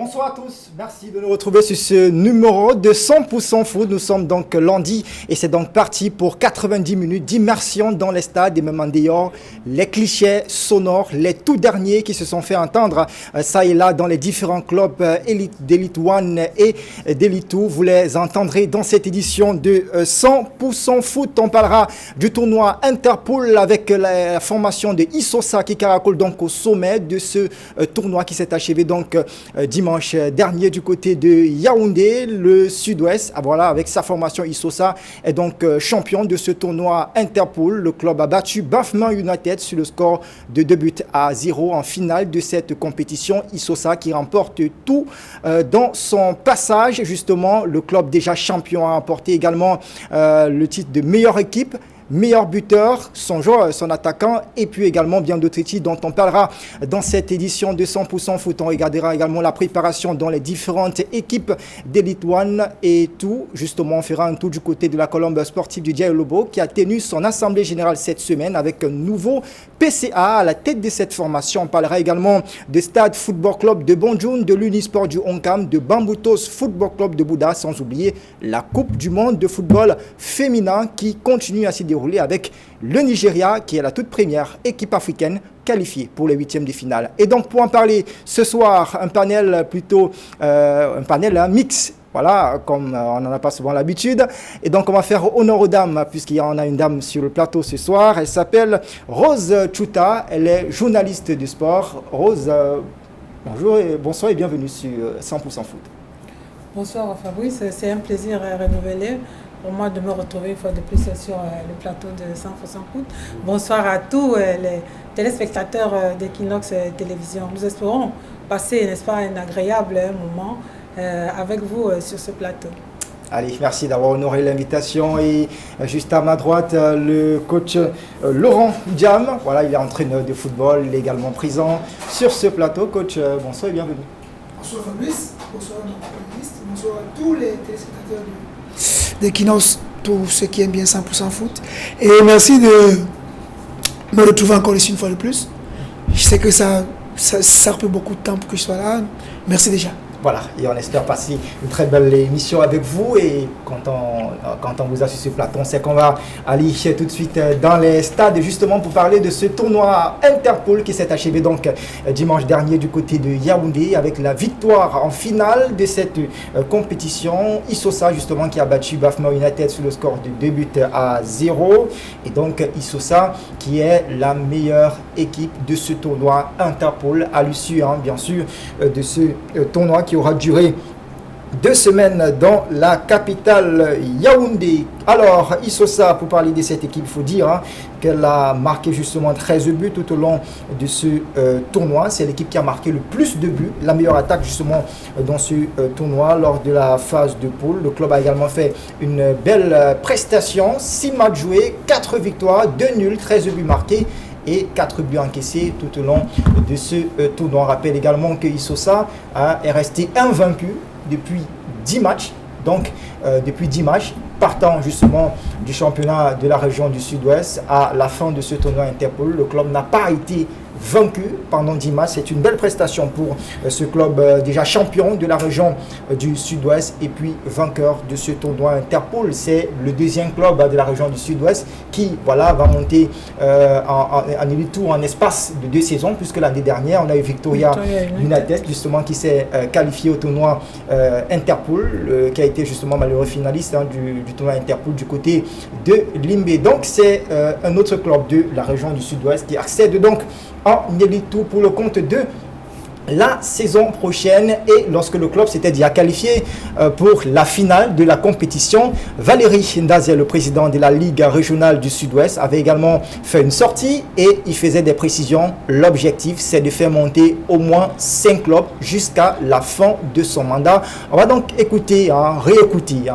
Bonsoir à tous, merci de nous retrouver sur ce numéro de 100% foot. Nous sommes donc lundi et c'est donc parti pour 90 minutes d'immersion dans les stades et même en dehors. Les clichés sonores, les tout derniers qui se sont fait entendre ça et là dans les différents clubs d'Elite 1 et d'Elite 2. Vous les entendrez dans cette édition de 100% foot. On parlera du tournoi Interpol avec la formation de Issosa qui caracole donc au sommet de ce tournoi qui s'est achevé donc dimanche dernier du côté de Yaoundé, le sud-ouest. Voilà, avec sa formation Issosa est donc champion de ce tournoi Interpol. Le club a battu Bafman United sur le score de 2-0 en finale de cette compétition. Issosa qui remporte tout dans son passage. Justement, le club déjà champion a remporté également le titre de meilleure équipe, meilleur buteur, son joueur, son attaquant, et puis également bien d'autres titres dont on parlera dans cette édition de 100% foot. On regardera également la préparation dans les différentes équipes d'Elite 1 et tout. Justement, on fera un tour du côté de la colombe sportive du Diaye Lobo qui a tenu son assemblée générale cette semaine avec un nouveau PCA à la tête de cette formation. On parlera également de Stade Football Club de Bonjoun, de l'Unisport du Onkam, de Bamboutos Football Club de Bouddha, sans oublier la Coupe du monde de football féminin qui continue à s'y dérouler avec le Nigeria qui est la toute première équipe africaine qualifiée pour les huitièmes de finale. Et donc pour en parler ce soir, un panel mix. Voilà, comme on n'en a pas souvent l'habitude. Et donc, on va faire honneur aux dames, puisqu'il y en a une dame sur le plateau ce soir. Elle s'appelle Rose Chouta. Elle est journaliste du sport. Rose, bonjour et bonsoir et bienvenue sur 100% foot. Bonsoir Fabrice, c'est un plaisir renouvelé pour moi de me retrouver une fois de plus sur le plateau de 100% foot. Bonsoir à tous les téléspectateurs d'Equinox Télévision. Nous espérons passer, n'est-ce pas, un agréable moment avec vous sur ce plateau. Allez, merci d'avoir honoré l'invitation. Et juste à ma droite, le coach Laurent Diam. Voilà, il est entraîneur de football, il est également présent sur ce plateau. Coach, bonsoir et bienvenue. Bonsoir Fabrice, bonsoir à nos panélistes, bonsoir à tous les téléspectateurs d'Equinox, tous ceux qui aiment bien 100% foot. Et merci de me retrouver encore ici une fois de plus. Je sais que ça prend beaucoup de temps pour que je sois là. Merci déjà. Voilà, et on espère passer une très belle émission avec vous. Et quand on vous a sur ce plateau, on sait qu'on va aller tout de suite dans les stades justement pour parler de ce tournoi Interpol qui s'est achevé donc dimanche dernier du côté de Yaoundé avec la victoire en finale de cette compétition. Issosa justement qui a battu Bafman United sur le score de 2-0. Et donc Issosa qui est la meilleure équipe de ce tournoi Interpol à l'issue bien sûr de ce tournoi qui aura duré 2 semaines dans la capitale Yaoundé. Alors, Issosa, pour parler de cette équipe, il faut dire qu'elle a marqué justement 13 buts tout au long de ce tournoi. C'est l'équipe qui a marqué le plus de buts, la meilleure attaque justement dans ce tournoi lors de la phase de poule. Le club a également fait une belle prestation, 6 matchs joués, 4 victoires, 2 nuls, 13 buts marqués et 4 buts encaissés tout au long de ce tournoi. On rappelle également que Issosa est resté invaincu depuis 10 matchs. Donc, depuis 10 matchs, partant justement du championnat de la région du Sud-Ouest à la fin de ce tournoi Interpol, le club n'a pas été vaincu pendant 10 matchs. C'est une belle prestation pour ce club déjà champion de la région du Sud-Ouest et puis vainqueur de ce tournoi Interpol. C'est le deuxième club de la région du Sud-Ouest qui va monter en Elite Tour en espace de 2 saisons, puisque l'année dernière on a eu Victoria United justement qui s'est qualifié au tournoi Interpol, qui a été justement malheureux finaliste du tournoi Interpol du côté de Limbé. Donc c'est un autre club de la région du Sud-Ouest qui accède donc en Elite Tour pour le compte de la saison prochaine. Et lorsque le club s'était déjà qualifié pour la finale de la compétition, Valérie Ndazé, le président de la Ligue régionale du Sud-Ouest, avait également fait une sortie et il faisait des précisions. L'objectif, c'est de faire monter au moins 5 clubs jusqu'à la fin de son mandat. On va donc réécouter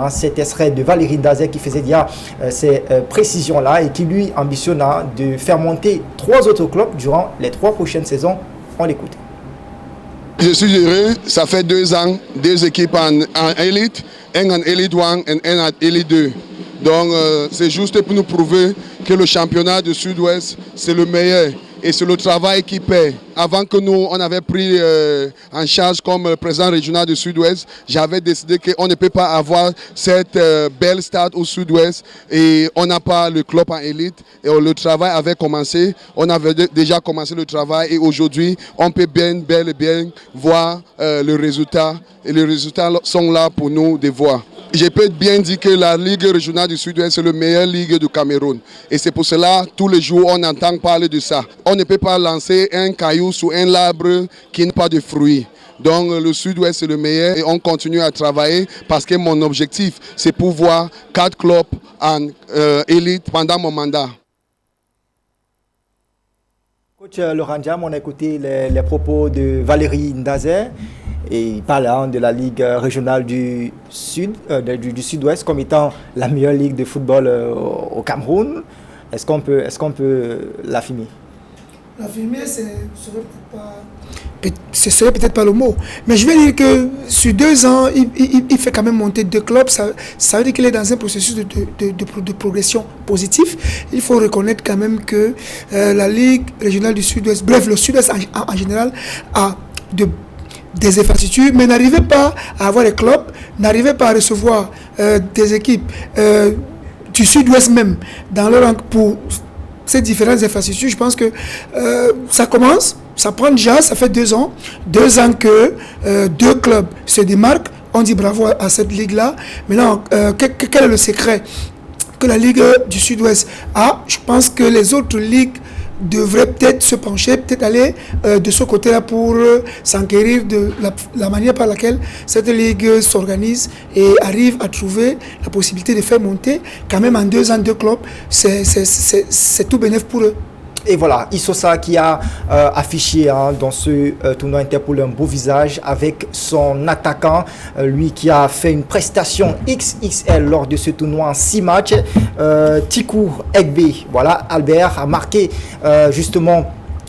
cet extrait de Valérie Ndazé qui faisait déjà ces précisions-là et qui lui ambitionne de faire monter 3 autres clubs durant les 3 prochaines saisons. On l'écoute. Je suis heureux, ça fait 2 ans, 2 équipes en élite, un en élite 1 et un en élite 2. Donc c'est juste pour nous prouver que le championnat du Sud-Ouest, c'est le meilleur et c'est le travail qui paie. avant que nous, on avait pris en charge comme président régional du Sud-Ouest, j'avais décidé qu'on ne peut pas avoir cette belle stade au Sud-Ouest et on n'a pas le club en élite. Et le travail avait commencé, on avait déjà commencé le travail et aujourd'hui, on peut bel et bien voir le résultat. Et les résultats sont là pour nous de voir. Je peux bien dire que la Ligue régionale du Sud-Ouest, c'est la meilleure ligue du Cameroun. Et c'est pour cela, tous les jours, on entend parler de ça. On ne peut pas lancer un caillou sur un arbre qui n'a pas de fruits. Donc le Sud-Ouest, c'est le meilleur et on continue à travailler parce que mon objectif, c'est pouvoir 4 clubs en élite pendant mon mandat. Coach Laurent Ndiam, on a écouté les propos de Valérie Ndazer. Et il parle de la Ligue régionale du Sud-Ouest comme étant la meilleure ligue de football au Cameroun. Est-ce qu'on peut l'affirmer? L'affirmer, ce serait peut-être pas le mot. Mais je vais dire que sur 2 ans, il fait quand même monter 2 clubs. Ça veut dire qu'il est dans un processus de progression positif. Il faut reconnaître quand même que la Ligue régionale du Sud-Ouest, bref, le Sud-Ouest en général, a des infrastructures, mais n'arrivait pas à avoir des clubs, n'arrivait pas à recevoir des équipes du Sud-Ouest même dans leur pour ces différentes infrastructures. Je pense que ça commence, ça prend déjà, ça fait 2 ans que 2 clubs se démarquent. On dit bravo à cette ligue-là. Maintenant, quel est le secret que la Ligue du Sud-Ouest a? Je pense que les autres ligues devrait peut-être se pencher, peut-être aller de ce côté-là pour s'enquérir de la manière par laquelle cette ligue s'organise et arrive à trouver la possibilité de faire monter quand même en 2 ans 2 clubs. C'est tout bénéfice pour eux. Et voilà, Isosa qui a affiché dans ce tournoi Interpol un beau visage avec son attaquant, lui qui a fait une prestation XXL lors de ce tournoi en 6 matchs. Tikou Egbe, voilà, Albert a marqué justement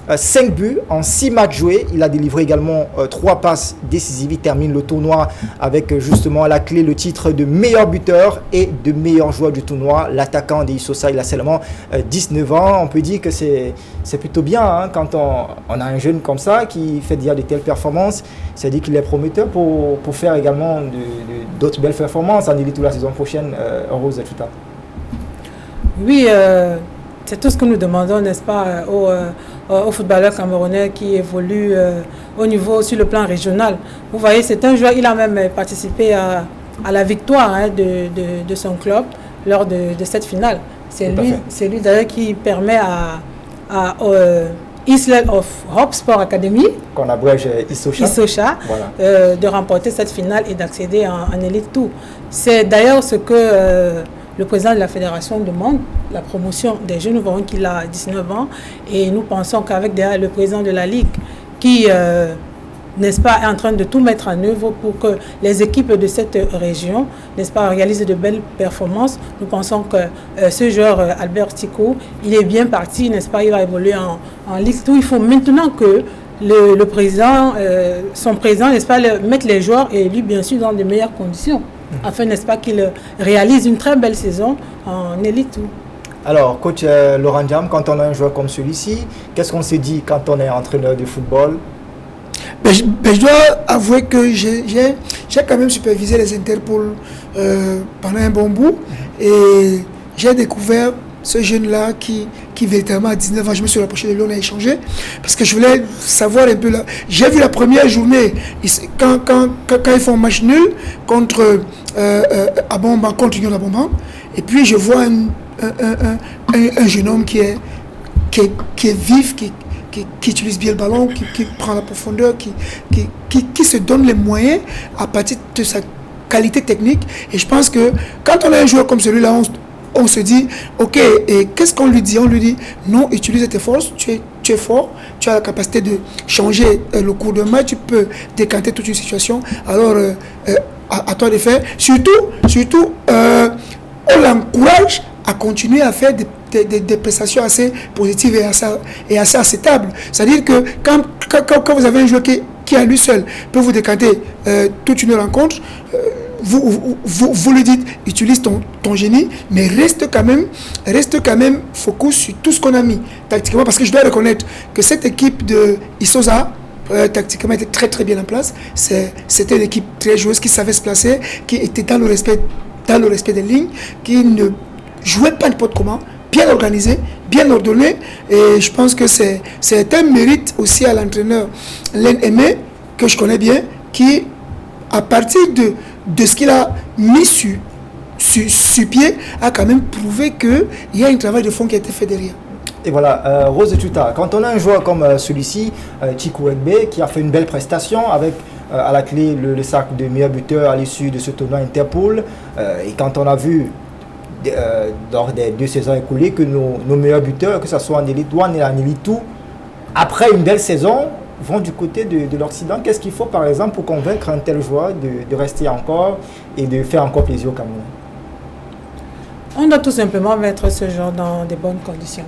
5 buts en 6 matchs joués. Il a délivré également 3 passes décisives. Il termine le tournoi avec justement à la clé le titre de meilleur buteur et de meilleur joueur du tournoi. L'attaquant de Isosa, il a seulement 19 ans. On peut dire que c'est plutôt bien quand on a un jeune comme ça qui fait déjà de telles performances. C'est-à-dire qu'il est prometteur pour faire également d'autres belles performances en élite la saison prochaine. Rose Tuta. Oui, c'est tout ce que nous demandons, n'est-ce pas, aux footballeurs camerounais qui évoluent au niveau sur le plan régional. Vous voyez, c'est un joueur, il a même participé à la victoire de son club lors de cette finale. C'est lui d'ailleurs qui permet à Island of Hope Sport Academy, qu'on abrège Isocha, voilà. De remporter cette finale et d'accéder en élite tout. C'est d'ailleurs ce que le président de la fédération demande, la promotion des jeunes. Nous voyons qu'il a 19 ans et nous pensons qu'avec le président de la Ligue qui, n'est-ce pas, est en train de tout mettre en œuvre pour que les équipes de cette région, n'est-ce pas, réalisent de belles performances. Nous pensons que ce joueur, Albert Tico, il est bien parti, n'est-ce pas, il va évoluer en Ligue. Il faut maintenant que le président, son président, n'est-ce pas, mettre les joueurs et lui, bien sûr, dans de meilleures conditions, afin, n'est-ce pas, qu'il réalise une très belle saison en élite. Alors, coach Laurent Ndiam, quand on a un joueur comme celui-ci, qu'est-ce qu'on se dit quand on est entraîneur de football? Je dois avouer que j'ai quand même supervisé les Interpol pendant un bon bout et j'ai découvert ce jeune-là qui véritablement à 19 ans, je me suis rapproché de lui, on a échangé parce que je voulais savoir un peu là. J'ai vu la première journée quand ils font un match nul contre Abomban, contre Union d'Abomban, et puis je vois un jeune homme qui est vif, qui utilise bien le ballon, qui prend la profondeur, qui se donne les moyens à partir de sa qualité technique. Et je pense que quand on a un joueur comme celui-là, on se dit, ok, et qu'est-ce qu'on lui dit? On lui dit, non, utilise tes forces, tu es fort, tu as la capacité de changer le cours de match, tu peux décanter toute une situation. Alors, à toi de faire. Surtout, on l'encourage à continuer à faire des prestations assez positives et assez acceptables. C'est-à-dire que quand vous avez un joueur qui à lui seul peut vous décanter toute une rencontre, vous le dites, utilise ton génie, mais reste quand même focus sur tout ce qu'on a mis tactiquement, parce que je dois reconnaître que cette équipe de Isosa, tactiquement, était très très bien en place. C'était une équipe très joueuse qui savait se placer, qui était dans le respect des lignes, qui ne jouait pas n'importe comment, bien organisé, bien ordonné, et je pense que c'est un mérite aussi à l'entraîneur Len Aimé, que je connais bien, qui à partir de ce qu'il a mis sur pied, a quand même prouvé qu'il y a un travail de fond qui a été fait derrière. Et voilà, Rose Tuta, quand on a un joueur comme celui-ci, Chikou Egbe, qui a fait une belle prestation avec à la clé le sac de meilleur buteur à l'issue de ce tournoi Interpol, et quand on a vu lors des 2 saisons écoulées que nos meilleurs buteurs, que ce soit en Elite 1 et en Elite 2, après une belle saison, vont du côté de l'Occident. Qu'est-ce qu'il faut par exemple pour convaincre un tel joueur de rester encore et de faire encore plaisir au Cameroun? On doit tout simplement mettre ce joueur dans de bonnes conditions.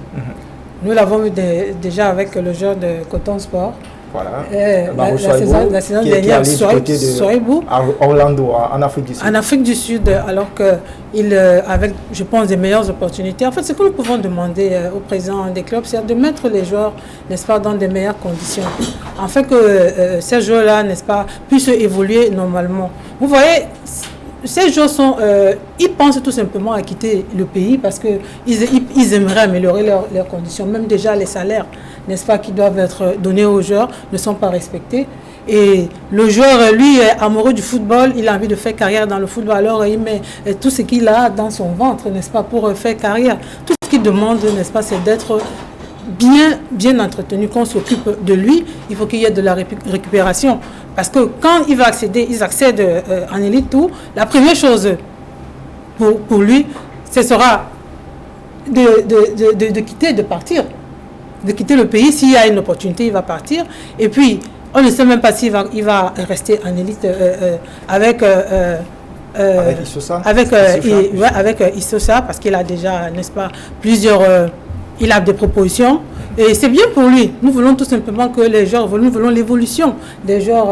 Nous l'avons vu déjà avec le joueur de Coton Sport. Voilà. La saison dernière, Sohaibou, à Orlando, en Afrique du Sud. En Afrique du Sud, alors qu'il avec, je pense, des meilleures opportunités. En fait, ce que nous pouvons demander au président des clubs, c'est de mettre les joueurs, n'est-ce pas, dans des meilleures conditions. En fait, que ces joueurs-là, n'est-ce pas, puissent évoluer normalement. Vous voyez, ces joueurs ils pensent tout simplement à quitter le pays parce qu'ils aimeraient améliorer leurs conditions. Même déjà les salaires, n'est-ce pas, qui doivent être donnés aux joueurs ne sont pas respectés. Et le joueur, lui, est amoureux du football, il a envie de faire carrière dans le football, alors il met tout ce qu'il a dans son ventre, n'est-ce pas, pour faire carrière. Tout ce qu'il demande, n'est-ce pas, c'est d'être bien entretenu, qu'on s'occupe de lui. Il faut qu'il y ait de la récupération. Parce que quand ils accèdent en élite tout, la première chose pour lui, ce sera de quitter, de partir. De quitter le pays. S'il y a une opportunité, il va partir. Et puis, on ne sait même pas s'il va rester en élite avec Isosa. Avec Isosa, parce qu'il a déjà, n'est-ce pas, il a des propositions. Et c'est bien pour lui. Nous voulons tout simplement que les joueurs, nous voulons l'évolution des joueurs,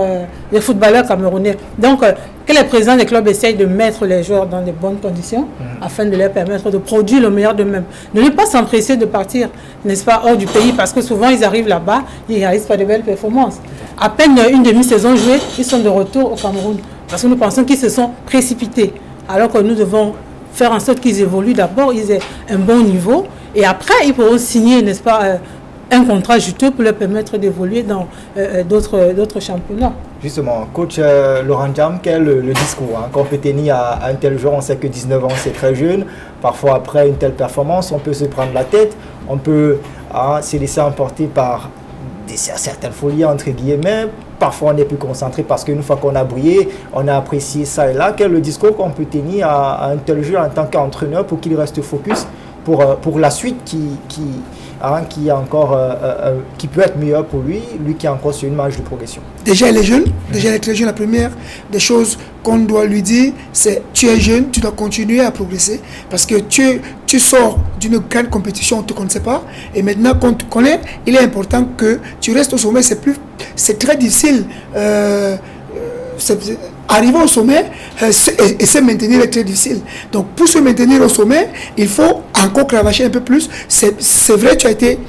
des footballeurs camerounais. Donc, que les présidents des clubs essayent de mettre les joueurs dans de bonnes conditions afin de leur permettre de produire le meilleur d'eux-mêmes. Ne pas s'empresser de partir, n'est-ce pas, hors du pays, parce que souvent ils arrivent là-bas, ils ne réalisent pas de belles performances. À peine une demi-saison jouée, ils sont de retour au Cameroun. Parce que nous pensons qu'ils se sont précipités. Alors que nous devons faire en sorte qu'ils évoluent d'abord, ils aient un bon niveau. Et après, ils pourront signer, n'est-ce pas, un contrat juteux pour leur permettre d'évoluer dans d'autres championnats. Justement, coach Laurent Jam, quel est le discours qu'on peut tenir à un tel joueur? On sait que 19 ans, c'est très jeune. Parfois, après une telle performance, on peut se prendre la tête. On peut se laisser emporter par certaines folies, entre guillemets. Parfois, on est plus concentré parce qu'une fois qu'on a brillé, on a apprécié ça et là. Quel est le discours qu'on peut tenir à un tel joueur en tant qu'entraîneur pour qu'il reste focus pour la suite qui peut être meilleur pour lui qui est encore sur une marge de progression? Déjà, il est jeune. Déjà, il est très jeune. La première des choses qu'on doit lui dire, c'est tu es jeune, tu dois continuer à progresser parce que tu sors d'une grande compétition, on ne te connaissait pas. Et maintenant qu'on te connaît, il est important que tu restes au sommet. C'est très difficile. Arriver au sommet et se maintenir est très difficile. Donc pour se maintenir au sommet, il faut encore cravacher un peu plus. C'est vrai, tu as été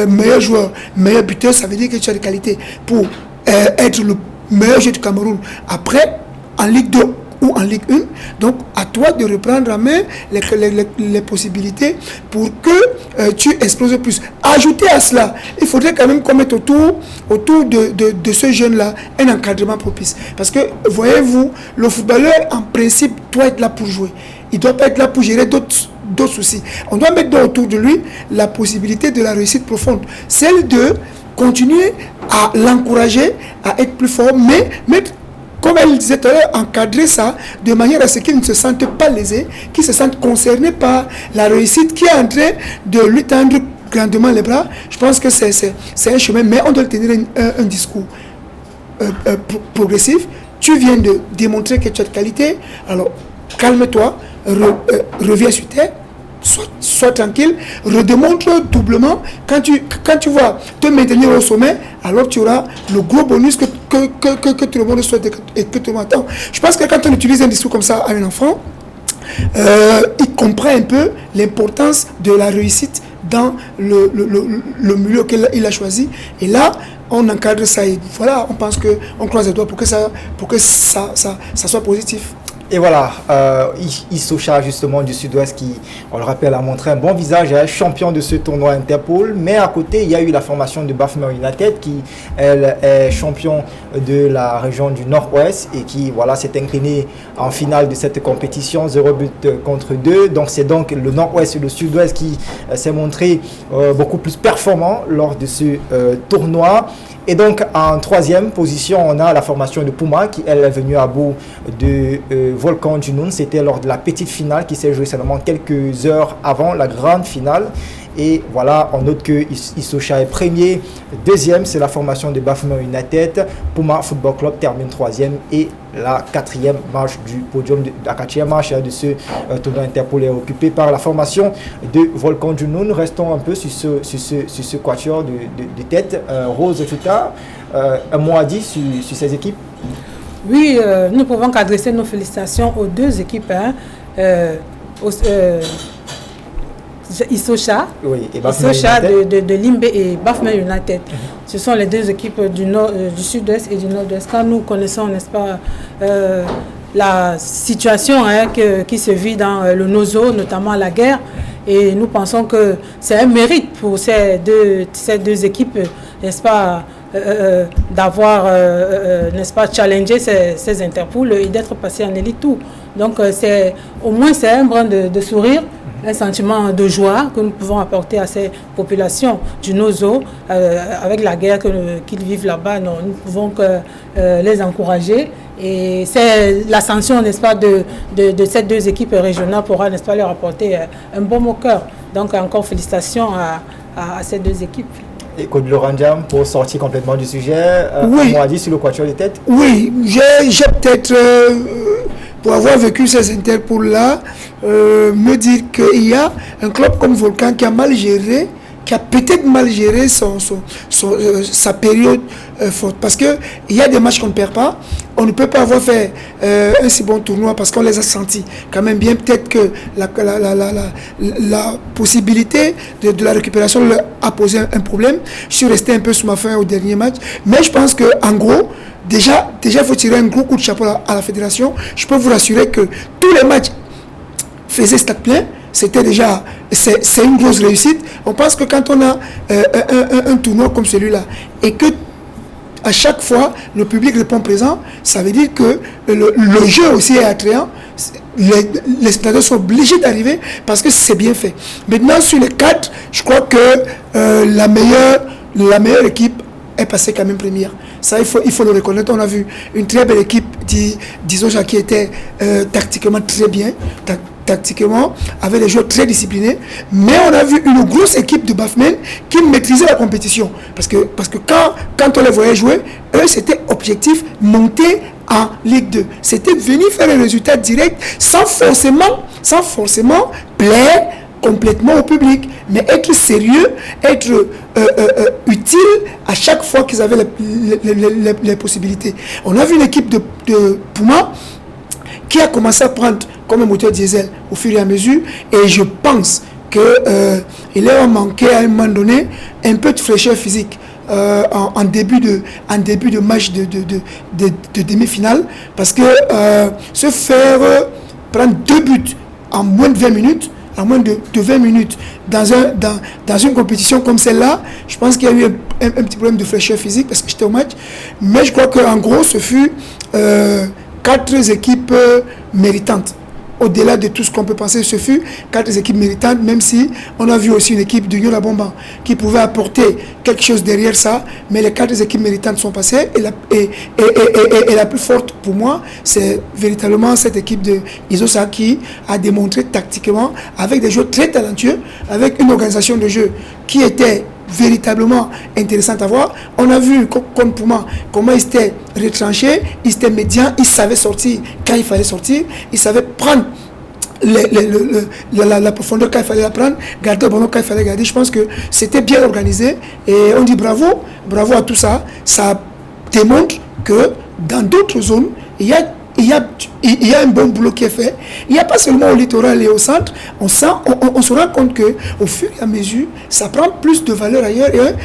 meilleur joueur, meilleur buteur, ça veut dire que tu as des qualités pour être le meilleur joueur du Cameroun. Après, en Ligue 2 ou en Ligue 1, donc à toi de reprendre en main les possibilités pour que tu exploses plus. Ajouter à cela, il faudrait quand même qu'on mette autour de ce jeune-là un encadrement propice. Parce que, voyez-vous, le footballeur, en principe, doit être là pour jouer. Il ne doit pas être là pour gérer d'autres soucis. On doit mettre autour de lui la possibilité de la réussite profonde. Celle de continuer à l'encourager à être plus fort, mais mettre, comme elle disait tout à l'heure, encadrer ça de manière à ce qu'il ne se sente pas lésé, qu'il se sente concerné par la réussite qui est en train de lui tendre grandement les bras. Je pense que c'est un chemin, mais on doit tenir un discours progressif. Tu viens de démontrer que tu as de qualité, alors calme-toi, reviens sur terre, sois tranquille, redémontre doublement. Quand tu vas te maintenir au sommet, alors tu auras le gros bonus que que tout le monde souhaite et que tout le monde attend. Je pense que quand on utilise un discours comme ça à un enfant, il comprend un peu l'importance de la réussite dans le milieu qu'il a choisi. Et là, on encadre ça et voilà, on pense qu'on croise les doigts pour que ça soit positif. Et voilà, Issocha justement du Sud-Ouest qui, on le rappelle, a montré un bon visage, champion de ce tournoi Interpol. Mais à côté, il y a eu la formation de Bafoussam United qui, elle, est champion de la région du Nord-Ouest et qui, voilà, s'est incliné en finale de cette compétition, 0 but contre 2. Donc c'est donc le Nord-Ouest et le Sud-Ouest qui s'est montré beaucoup plus performant lors de ce tournoi. Et donc en troisième position, on a la formation de Puma qui elle est venue à bout de Volcan du Noun. C'était lors de la petite finale qui s'est jouée seulement quelques heures avant la grande finale. Et voilà, on note que Issocha est premier. Deuxième, c'est la formation de Bafoussam United. Puma Football Club termine troisième. Et la quatrième marche du podium, la quatrième marche de ce tournoi Interpol est occupée par la formation de Volcan du Noun. Restons un peu sur ce quatuor de tête. Rose Tuta, un mot à dire sur ces équipes? Oui, nous pouvons adresser nos félicitations aux deux équipes. Issocha, oui, Issocha de Limbe et Bafoussam United. Ce sont les deux équipes du Sud-Est et du Nord-Est. Quand nous connaissons, n'est-ce pas, la situation qui se vit dans le Nozo, notamment la guerre, et nous pensons que c'est un mérite pour ces deux équipes, n'est-ce pas, d'avoir, n'est-ce pas, challengé ces Interpol et d'être passé en élite tout. Donc au moins c'est un brin de sourire, un sentiment de joie que nous pouvons apporter à ces populations du Nozo avec la guerre qu'ils vivent là-bas. Nous pouvons les encourager et c'est l'ascension, n'est-ce pas, de ces deux équipes régionales pourra, n'est-ce pas, leur apporter un bon mot au cœur. Donc encore félicitations à ces deux équipes. Et Claude Laurent-Diam, pour sortir complètement du sujet, oui. On a dit sur le quatuor des têtes. Oui, j'ai peut-être, pour avoir vécu ces Interpol-là, me dire qu'il y a un club comme Volcan qui a mal géré, qui a peut-être mal géré sa période forte. Parce qu'il y a des matchs qu'on ne perd pas. On ne peut pas avoir fait un si bon tournoi parce qu'on les a sentis quand même bien. Peut-être que la possibilité de la récupération leur a posé un problème. Je suis resté un peu sous ma faim au dernier match. Mais je pense qu'en gros, déjà, il faut tirer un gros coup de chapeau à la fédération. Je peux vous rassurer que tous les matchs faisaient stade plein. C'était déjà, c'est une grosse réussite. On pense que quand on a un tournoi comme celui-là et que à chaque fois le public répond présent, ça veut dire que le jeu aussi est attrayant. Les spectateurs sont obligés d'arriver parce que c'est bien fait. Maintenant sur les 4, je crois que la meilleure équipe est passée quand même première. Ça, il faut le reconnaître. On a vu une très belle équipe d'Issocha qui était tactiquement très bien. Tactiquement, avec des joueurs très disciplinés, mais on a vu une grosse équipe de Bafoussam qui maîtrisait la compétition. Parce que quand on les voyait jouer, eux, c'était objectif monter en Ligue 2. C'était venir faire un résultat direct sans forcément plaire complètement au public, mais être sérieux, être utile à chaque fois qu'ils avaient les possibilités. On a vu une équipe de Puma qui a commencé à prendre comme un moteur diesel au fur et à mesure, et je pense qu'il leur a manqué à un moment donné un peu de fraîcheur physique en début de match de demi-finale, parce que se faire prendre 2 buts en moins de 20 minutes, en moins de 20 minutes dans une compétition comme celle-là, je pense qu'il y a eu un petit problème de fraîcheur physique parce que j'étais au match, mais je crois qu'en gros ce fut 4 équipes méritantes. Au-delà de tout ce qu'on peut penser, ce fut 4 équipes méritantes, même si on a vu aussi une équipe d'Union La Bomba qui pouvait apporter quelque chose derrière ça, mais les 4 équipes méritantes sont passées et la plus forte pour moi, c'est véritablement cette équipe de Issocha qui a démontré tactiquement, avec des joueurs très talentueux, avec une organisation de jeu qui était véritablement intéressante à voir. On a vu comme pour moi comment ils étaient retranchés, ils étaient médians, ils savaient sortir quand il fallait sortir, ils savaient prendre la profondeur quand il fallait la prendre, garder le ballon quand il fallait garder. Je pense que c'était bien organisé et on dit bravo à tout ça. Ça démontre que dans d'autres zones, il y a un bon boulot qui est fait. Il n'y a pas seulement au littoral et au centre. On se rend compte qu'au fur et à mesure, ça prend plus de valeur ailleurs. Et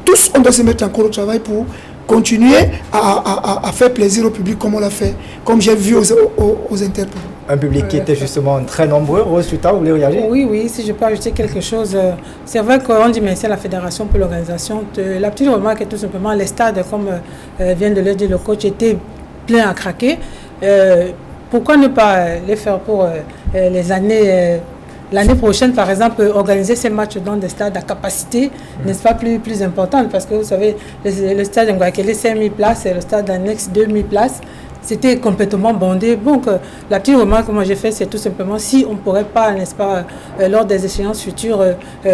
tous, on doit se mettre encore au travail pour continuer à faire plaisir au public comme on l'a fait, comme j'ai vu aux interpellés. Un public qui était justement très nombreux. Rose Tuta, vous voulez réagir? Oui, si je peux ajouter quelque chose. C'est vrai qu'on dit merci à la fédération pour l'organisation. La petite remarque est tout simplement les stades, comme vient de le dire le coach, étaient pleins à craquer. Pourquoi ne pas les faire pour les années... L'année prochaine, par exemple, organiser ces matchs dans des stades à capacité, n'est-ce pas, plus importante, parce que vous savez, le stade de Ngouakele, 5000 places, et le stade annexe, 2000 places, c'était complètement bondé. Donc, la petite remarque que moi j'ai faite, c'est tout simplement si on ne pourrait pas, n'est-ce pas, lors des échéances futures,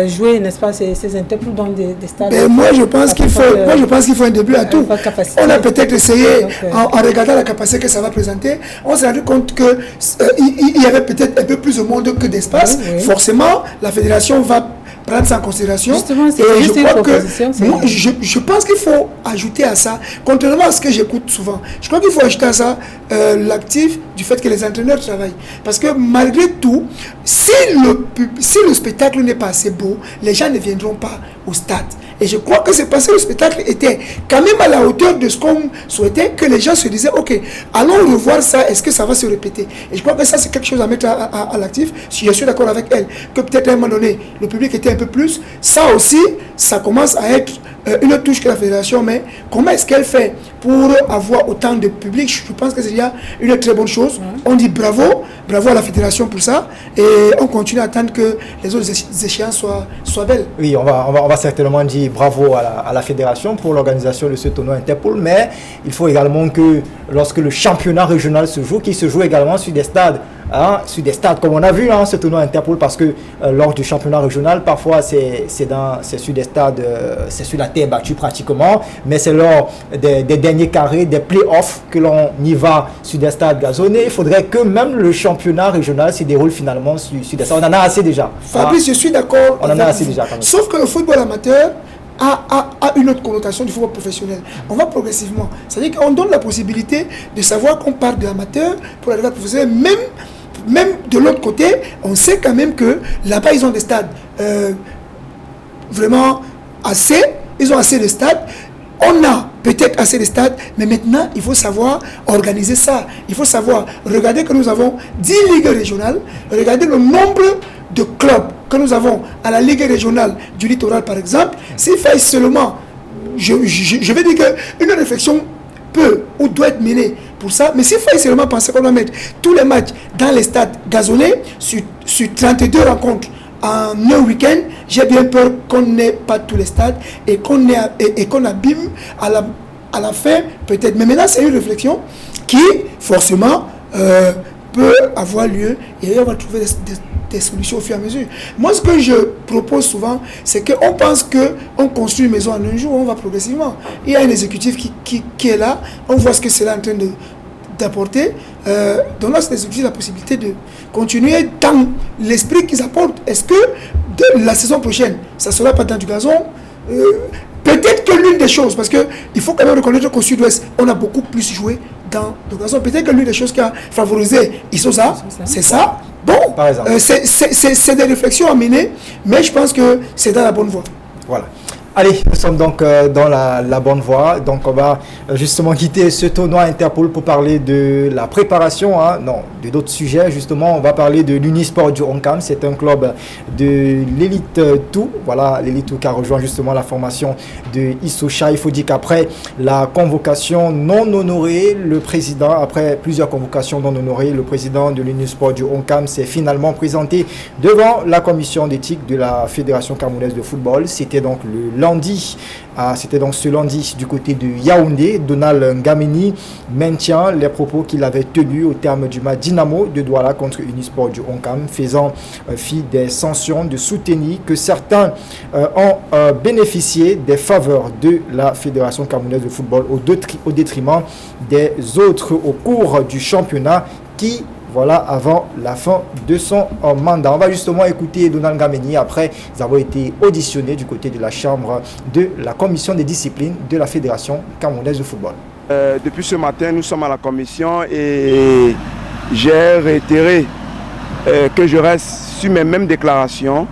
jouer, n'est-ce pas, ces interpôles dans des stades. Mais moi, je pense qu'il faut un début à tout. On a peut-être essayé, en regardant la capacité que ça va présenter, on s'est rendu compte qu'il y avait peut-être un peu plus de monde que d'espace. Oui. Forcément, la fédération va prendre ça en considération. Justement, et je pense qu'il faut ajouter à ça, contrairement à ce que j'écoute souvent, je crois qu'il faut ajouter à ça l'actif du fait que les entraîneurs travaillent. Parce que malgré tout, si le spectacle n'est pas assez beau, les gens ne viendront pas au stade. Et je crois que c'est parce que le spectacle était quand même à la hauteur de ce qu'on souhaitait, que les gens se disaient, ok, allons revoir ça, est-ce que ça va se répéter? Et je crois que ça, c'est quelque chose à mettre à l'actif. Si je suis d'accord avec elle, que peut-être à un moment donné, le public était un peu plus. Ça aussi, ça commence à être une touche que la fédération met. Comment est-ce qu'elle fait pour avoir autant de public? Je pense que c'est déjà une très bonne chose. On dit bravo à la fédération pour ça. Et on continue à attendre que les autres échéances soient belles. Oui, on va certainement dire bravo à la fédération pour l'organisation de ce tournoi Interpol, mais il faut également que lorsque le championnat régional se joue, qu'il se joue également sur des stades. Sur des stades comme on a vu ce tournoi Interpol, parce que lors du championnat régional parfois c'est sur des stades, c'est sur la terre battue pratiquement, mais c'est lors des derniers carrés, des play-offs que l'on y va sur des stades gazonnés. Il faudrait que même le championnat régional se déroule finalement sur des stades. On en a assez déjà. Fabrice, je suis d'accord. On en a assez déjà quand même. Sauf que le football amateur a une autre connotation du football professionnel. On va progressivement. C'est-à-dire qu'on donne la possibilité de savoir qu'on part de l'amateur pour arriver à professionnel. Même de l'autre côté, on sait quand même que là-bas, ils ont des stades vraiment assez. Ils ont assez de stades. On a peut-être assez de stades, mais maintenant, il faut savoir organiser ça. Il faut savoir, regardez que nous avons 10 ligues régionales, regardez le nombre de clubs que nous avons à la Ligue régionale du littoral, par exemple. S'il fait seulement, je vais dire qu'une réflexion peut ou doit être menée pour ça, mais s'il faut seulement penser qu'on doit mettre tous les matchs dans les stades gazonnés sur 32 rencontres en un week-end, j'ai bien peur qu'on n'ait pas tous les stades et qu'on abîme à la fin peut-être. Mais maintenant, c'est une réflexion qui, forcément, peut avoir lieu et on va trouver des solutions au fur et à mesure. Moi, ce que je propose souvent, c'est qu'on pense qu'on construit une maison en un jour, on va progressivement. Il y a un exécutif qui est là, on voit ce que c'est là en train d'apporter. Donc là, c'est l'exécutif la possibilité de continuer dans l'esprit qu'ils apportent. Est-ce que de la saison prochaine, ça ne sera pas dans du gazon? Peut-être que l'une des choses, parce qu'il faut quand même reconnaître qu'au Sud-Ouest, on a beaucoup plus joué dans le gazon. Peut-être que l'une des choses qui a favorisé Isosa, c'est ça. Bon, c'est des réflexions à mener, mais je pense que c'est dans la bonne voie. Voilà. Allez, nous sommes donc dans la bonne voie. Donc on va justement quitter ce tournoi Interpol pour parler de la préparation, de d'autres sujets. Justement, on va parler de l'Unisport du Oncam. C'est un club de l'élite tout. Voilà, l'élite tout qui a rejoint justement la formation de Issocha. Il faut dire qu'après la convocation non honorée, le président, après plusieurs convocations non honorées, le président de l'Unisport du Oncam s'est finalement présenté devant la commission d'éthique de la Fédération camerounaise de football. C'était donc ce lundi du côté de Yaoundé. Donald Ngameni maintient les propos qu'il avait tenus au terme du match Dynamo de Douala contre Unisport du Oncam, faisant fi des sanctions de soutenir que certains ont bénéficié des faveurs de la Fédération camerounaise de football au détriment des autres au cours du championnat avant la fin de son mandat. On va justement écouter Donald Ngameni après avoir été auditionné du côté de la chambre de la commission des disciplines de la Fédération camerounaise de football. Depuis ce matin, nous sommes à la commission et j'ai réitéré que je reste sur mes mêmes déclarations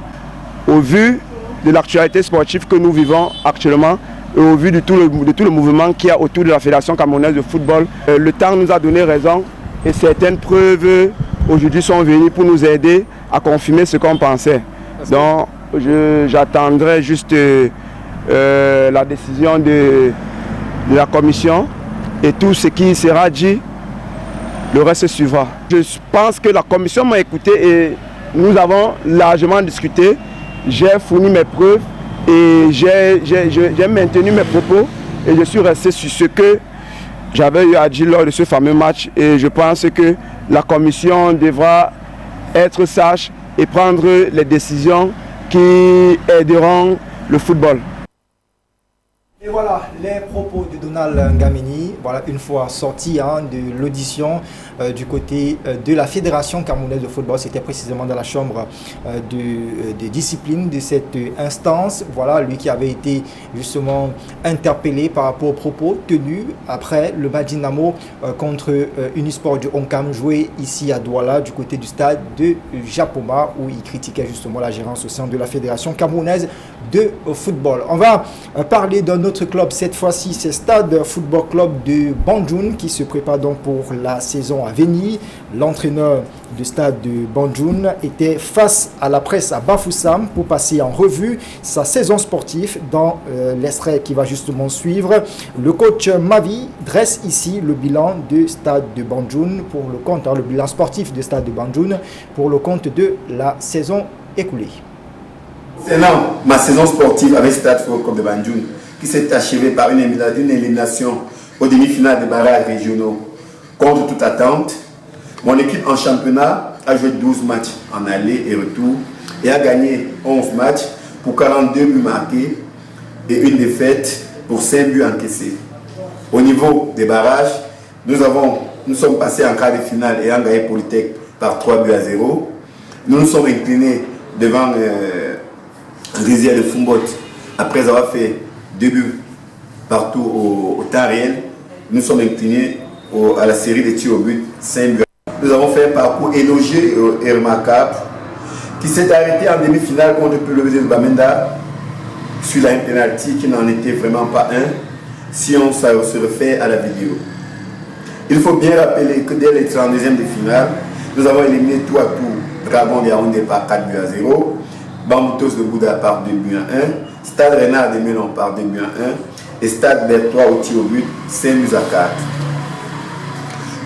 au vu de l'actualité sportive que nous vivons actuellement et au vu de tout le mouvement qu'il y a autour de la Fédération camerounaise de football. Le temps nous a donné raison et certaines preuves aujourd'hui sont venues pour nous aider à confirmer ce qu'on pensait. Donc j'attendrai juste la décision de la commission et tout ce qui sera dit, le reste suivra. Je pense que la commission m'a écouté et nous avons largement discuté. J'ai fourni mes preuves et j'ai maintenu mes propos et je suis resté sur ce que j'avais eu à dire lors de ce fameux match. Et je pense que la commission devra être sage et prendre les décisions qui aideront le football. Et voilà les propos de Donald Ngameni, voilà une fois sorti de l'audition du côté de la Fédération camerounaise de football, c'était précisément dans la chambre de discipline de cette instance. Voilà lui qui avait été justement interpellé par rapport aux propos tenus après le match Dynamo contre Unisport du Onkam joué ici à Douala du côté du stade de Japoma où il critiquait justement la gérance au sein de la Fédération camerounaise de football. On va parler d'un autre club, cette fois-ci c'est Stade Football Club de Banjul qui se prépare donc pour la saison à venir. L'entraîneur du Stade de Banjul était face à la presse à Bafoussam pour passer en revue sa saison sportive dans l'extrait qui va justement suivre. Le coach Mavi dresse ici le bilan du Stade de Banjul pour le compte, le bilan sportif du Stade de Banjul pour le compte de la saison écoulée. Concernant ma saison sportive avec Stade Football Club de Banjul, qui s'est achevée par une élimination aux demi-finales des barrages régionaux contre toute attente, mon équipe en championnat a joué 12 matchs en aller et retour et a gagné 11 matchs pour 42 buts marqués et une défaite pour 5 buts encaissés. Au niveau des barrages, nous sommes passés en quart de finale et en gagné Polytech par 3 buts à 0. Nous nous sommes inclinés devant Rizière de Fumbot après avoir fait 2 buts partout au temps réel. Nous sommes inclinés à la série de tirs au but 5 buts. Nous avons fait un parcours élogieux et remarquable qui s'est arrêté en demi-finale contre le de Bamenda sur la penalty qui n'en était vraiment pas un si on se refait à la vidéo. Il faut bien rappeler que dès les 32e de finale, nous avons éliminé tout à tout Dragon de Yaoundé par 4 buts à 0, Bamboutos de Bouddha par 2 buts à 1, Stade Renard de Melon par 2 buts à 1 et Stade Bertois au tir au but 5 buts à 4.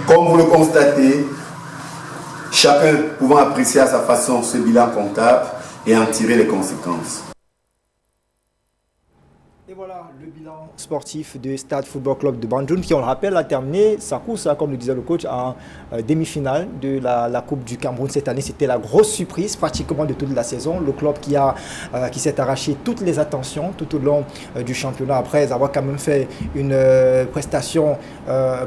Comme vous le constatez, chacun pouvant apprécier à sa façon ce bilan comptable et en tirer les conséquences. Et voilà le bilan sportif de Stade Football Club de Banjul qui, on le rappelle, a terminé sa course, comme le disait le coach, en demi-finale de la Coupe du Cameroun. Cette année, c'était la grosse surprise pratiquement de toute la saison. Le club qui s'est arraché toutes les attentions tout au long du championnat après avoir quand même fait une prestation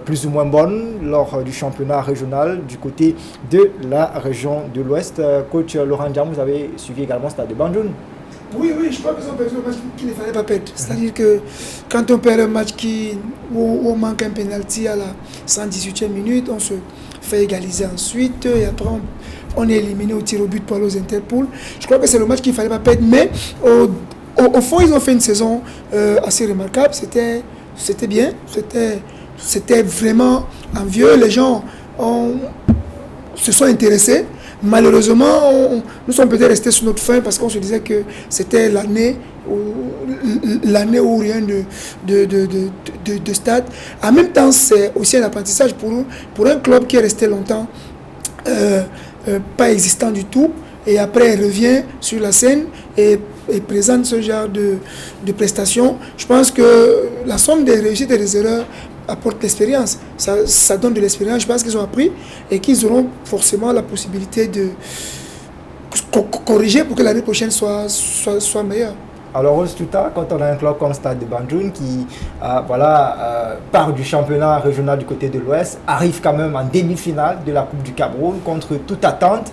plus ou moins bonne lors du championnat régional du côté de la région de l'Ouest. Coach Laurent Diam, vous avez suivi également Stade de Banjul. Oui, je crois qu'ils ont perdu un match qu'il ne fallait pas perdre. C'est-à-dire que quand on perd un match où on manque un penalty à la 118e minute, on se fait égaliser ensuite et après on est éliminé au tir au but par les Interpol. Je crois que c'est le match qu'il ne fallait pas perdre, mais au fond, ils ont fait une saison assez remarquable. C'était bien, c'était vraiment envieux. Les gens se sont intéressés. Malheureusement, nous sommes peut-être restés sur notre fin parce qu'on se disait que c'était l'année où rien de stade. En même temps, c'est aussi un apprentissage pour un club qui est resté longtemps pas existant du tout et après il revient sur la scène et présente ce genre de prestations. Je pense que la somme des réussites et des erreurs apporte l'expérience, ça donne de l'expérience. Je pense qu'ils ont appris et qu'ils auront forcément la possibilité de corriger pour que l'année prochaine soit meilleure. Alors Rose-Touta, quand on a un club comme Stade de Banjul qui part du championnat régional du côté de l'Ouest, arrive quand même en demi-finale de la Coupe du Cameroun contre toute attente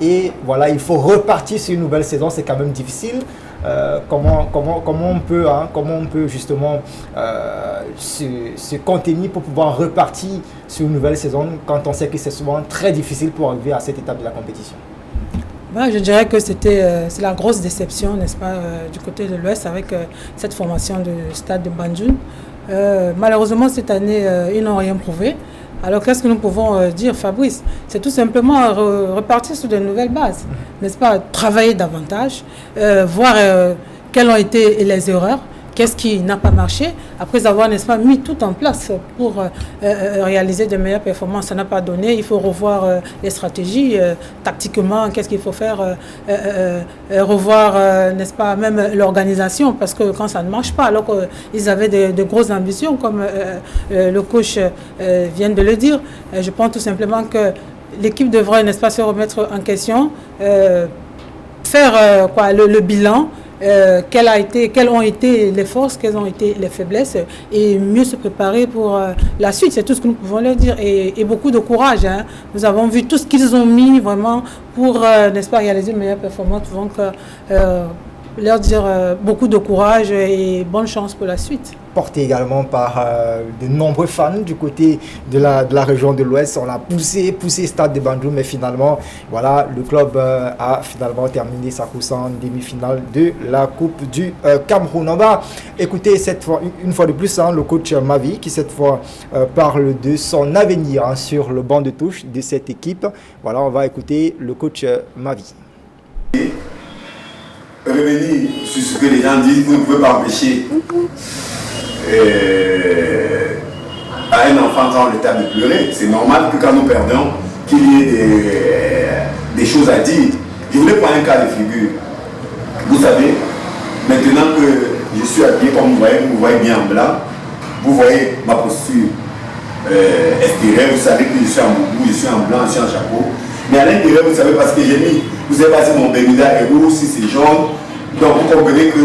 et voilà, il faut repartir sur une nouvelle saison, c'est quand même difficile. comment on peut justement se contenir pour pouvoir repartir sur une nouvelle saison quand on sait que c'est souvent très difficile pour arriver à cette étape de la compétition? Je dirais que c'est la grosse déception, n'est-ce pas, du côté de l'Ouest avec cette formation du stade de Banjul. Malheureusement, cette année, ils n'ont rien prouvé. Alors, qu'est-ce que nous pouvons dire, Fabrice? C'est tout simplement repartir sur de nouvelles bases, n'est-ce pas? Travailler davantage, voir quelles ont été les erreurs, qu'est-ce qui n'a pas marché, après avoir, n'est-ce pas, mis tout en place pour réaliser de meilleures performances. Ça n'a pas donné, il faut revoir les stratégies, tactiquement, qu'est-ce qu'il faut faire, revoir, n'est-ce pas, même l'organisation, parce que quand ça ne marche pas, alors qu'ils avaient de grosses ambitions, comme le coach vient de le dire, je pense tout simplement que l'équipe devrait, n'est-ce pas, se remettre en question, faire le bilan, quelles ont été les forces, quelles ont été les faiblesses, et mieux se préparer pour la suite. C'est tout ce que nous pouvons leur dire, et beaucoup de courage. Nous avons vu tout ce qu'ils ont mis vraiment pour, n'est-ce pas, réaliser une meilleure performance. Donc, leur dire beaucoup de courage et bonne chance pour la suite. Porté également par de nombreux fans du côté de la région de l'Ouest. On a poussé Stade de Banjul, mais finalement, voilà, le club a finalement terminé sa course en demi-finale de la Coupe du Cameroun. On va écouter cette fois, une fois de plus, le coach Mavi, qui cette fois parle de son avenir sur le banc de touche de cette équipe. Voilà, on va écouter le coach Mavi. Revenir sur ce que les gens disent, vous ne pouvez pas empêcher à un enfant dans l'état de pleurer. C'est normal que quand nous perdons, qu'il y ait des choses à dire. Je voulais prendre un cas de figure. Vous savez, maintenant que je suis habillé comme vous voyez bien en blanc, vous voyez ma posture extérieure, vous savez que je suis en boubou, je suis en blanc, je suis en chapeau. Mais à l'intérieur, vous savez, parce que j'ai mis, vous avez passé mon Bermuda et rouge, si c'est jaune, donc vous comprenez que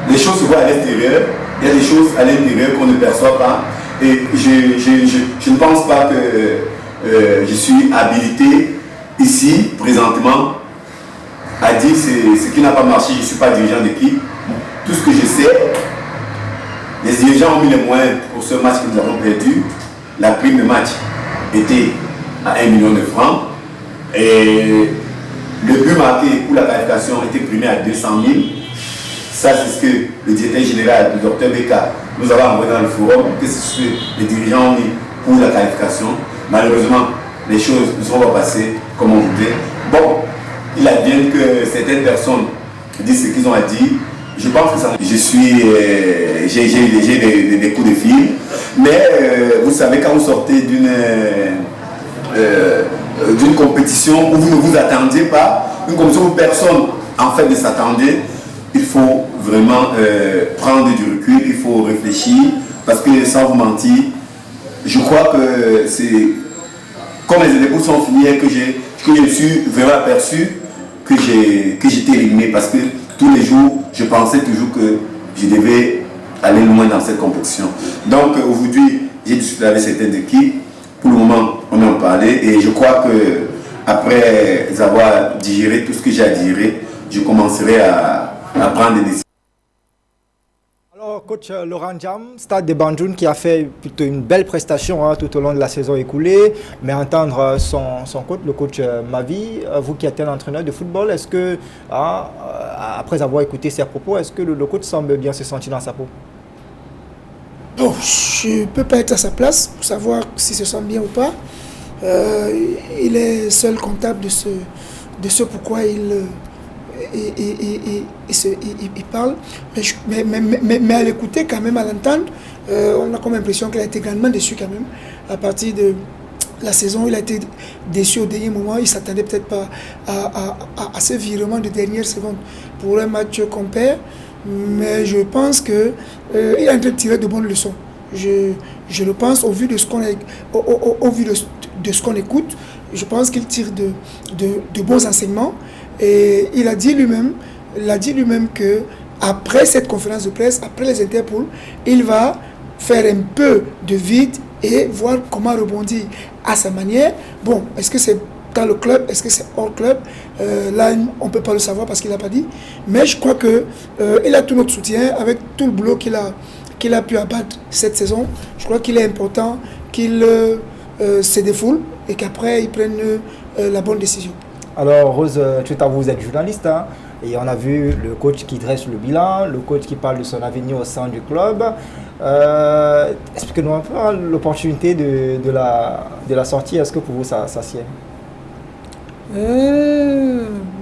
les choses se voient à l'extérieur, il y a des choses à l'intérieur qu'on ne perçoit pas. Et je ne pense pas que je suis habilité ici, présentement, à dire ce qui n'a pas marché. Je ne suis pas dirigeant d'équipe. Tout ce que je sais, les dirigeants ont mis les moyens pour ce match que nous avons perdu. La prime de match était à 1 million de francs. Et le but marqué pour la qualification était primé à 200 000. Ça, c'est ce que le directeur général, le docteur Beka, nous avons envoyé dans le forum, que c'est ce que les dirigeants ont mis pour la qualification. Malheureusement, les choses ne sont pas passées comme on voulait. Bon, il advient que certaines personnes disent ce qu'ils ont à dire. Je pense que ça. J'ai des coups de fil, mais vous savez, quand vous sortez d'une compétition où vous ne vous attendiez pas, une compétition où personne en fait ne s'attendait, il faut vraiment prendre du recul, il faut réfléchir, parce que sans vous mentir, je crois que c'est comme les écoutes sont finies que je me suis vraiment aperçu que j'étais éliminé, parce que tous les jours, je pensais toujours que je devais aller loin dans cette compétition. Donc aujourd'hui, j'ai discuté avec certaines équipes. Pour le moment, on en parlait et je crois que après avoir digéré tout ce que j'ai à digérer, je commencerai à prendre des décisions. Alors, coach Laurent Jam, Stade de Banjul qui a fait plutôt une belle prestation tout au long de la saison écoulée, mais entendre son coach, le coach Mavi, vous qui êtes un entraîneur de football, est-ce que, après avoir écouté ses propos, est-ce que le coach semble bien se sentir dans sa peau? Bon, je ne peux pas être à sa place pour savoir s'il se sent bien ou pas. Il est seul comptable de ce pourquoi il parle. Mais à l'écouter, quand même, à l'entendre, on a comme l'impression qu'il a été grandement déçu quand même. À partir de la saison, il a été déçu au dernier moment. Il ne s'attendait peut-être pas à ce virement de dernière seconde pour un match qu'on perd. Mais je pense qu'il est en train de tirer de bonnes leçons. Je le pense au vu de ce qu'on écoute. Je pense qu'il tire de bons enseignements. Et il a dit lui-même que après cette conférence de presse, après les Interpol, il va faire un peu de vide et voir comment rebondir à sa manière. Bon, est-ce que c'est dans le club, est-ce que c'est hors club? Là, on ne peut pas le savoir parce qu'il n'a pas dit. Mais je crois qu'il a tout notre soutien avec tout le boulot qu'il a pu abattre cette saison. Je crois qu'il est important qu'il se défoule et qu'après, il prenne la bonne décision. Alors, Rose, vous êtes journaliste, hein, et on a vu le coach qui dresse le bilan, le coach qui parle de son avenir au sein du club. Expliquez-nous un peu l'opportunité de la sortie. Est-ce que pour vous, ça sied?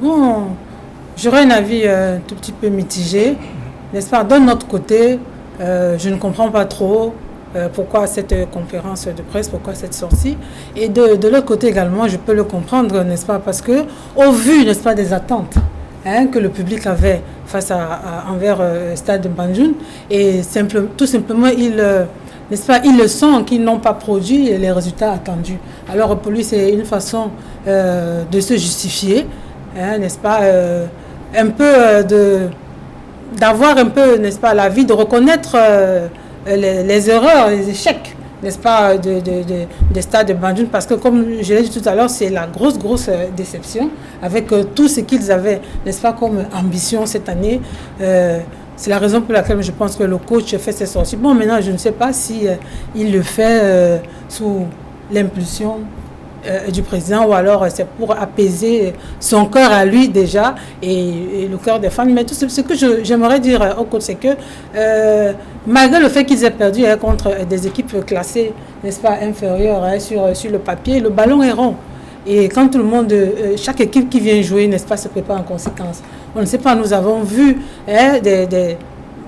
Bon, j'aurais un avis un tout petit peu mitigé, n'est-ce pas? D'un autre côté, je ne comprends pas trop pourquoi cette conférence de presse, pourquoi cette sortie. Et de l'autre côté également, je peux le comprendre, n'est-ce pas? Parce que, au vu, n'est-ce pas, des attentes que le public avait face envers le stade de Banjul, et tout simplement, n'est-ce pas, ils le sentent qu'ils n'ont pas produit les résultats attendus. Alors pour lui, c'est une façon de se justifier, n'est-ce pas, un peu d'avoir un peu, n'est-ce pas, la vie de reconnaître les erreurs, les échecs, n'est-ce pas, des stades de Banjul, parce que comme je l'ai dit tout à l'heure, c'est la grosse déception avec tout ce qu'ils avaient, n'est-ce pas, comme ambition cette année. C'est la raison pour laquelle je pense que le coach fait ses sorties. Bon, maintenant, je ne sais pas si il le fait sous l'impulsion du président ou alors c'est pour apaiser son cœur à lui déjà et le cœur des fans. Mais tout ce que j'aimerais dire au coach, c'est que malgré le fait qu'ils aient perdu contre des équipes classées, n'est-ce pas, inférieures sur le papier, le ballon est rond. Et quand tout le monde, chaque équipe qui vient jouer, n'est-ce pas, se prépare en conséquence. On ne sait pas, nous avons vu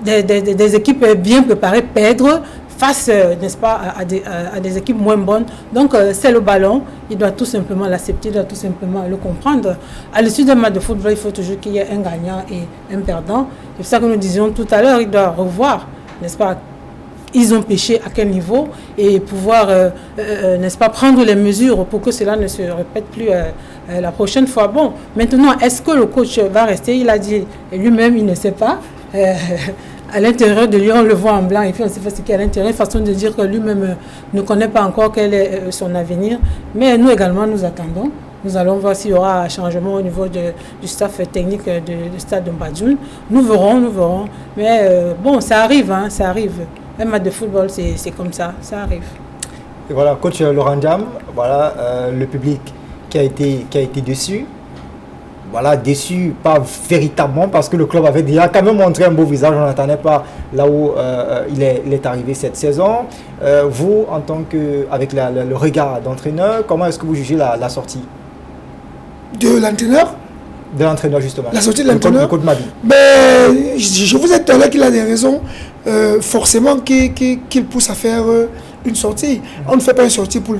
des équipes bien préparées perdre face, n'est-ce pas, à des équipes moins bonnes. Donc, c'est le ballon, il doit tout simplement l'accepter, il doit tout simplement le comprendre. À l'issue d'un match de football, il faut toujours qu'il y ait un gagnant et un perdant. C'est pour ça que nous disions tout à l'heure, il doit revoir, n'est-ce pas, ils ont péché à quel niveau et pouvoir, n'est-ce pas, prendre les mesures pour que cela ne se répète plus la prochaine fois. Bon, maintenant, est-ce que le coach va rester? Il a dit lui-même, il ne sait pas. À l'intérieur de lui, on le voit en blanc et puis on ne sait pas ce qu'il y a à l'intérieur. Façon de dire que lui-même ne connaît pas encore quel est son avenir. Mais nous également, nous attendons. Nous allons voir s'il y aura un changement au niveau du staff technique du stade de Banjul. Nous verrons. Mais bon, ça arrive, hein, ça arrive. Un match de football, c'est comme ça arrive. Et voilà, coach Laurent Ndiam, voilà, le public qui a été déçu. Voilà, déçu, pas véritablement, parce que le club avait déjà quand même montré un beau visage, on n'attendait pas là où il est arrivé cette saison. Vous, en tant que, avec le regard d'entraîneur, comment est-ce que vous jugez la sortie de l'entraîneur? De l'entraîneur, justement. La sortie de l'entraîneur. Le code Mabi. Ben, je vous ai dit qu'il a des raisons, forcément, qu'il pousse à faire une sortie. On ne fait pas une sortie pour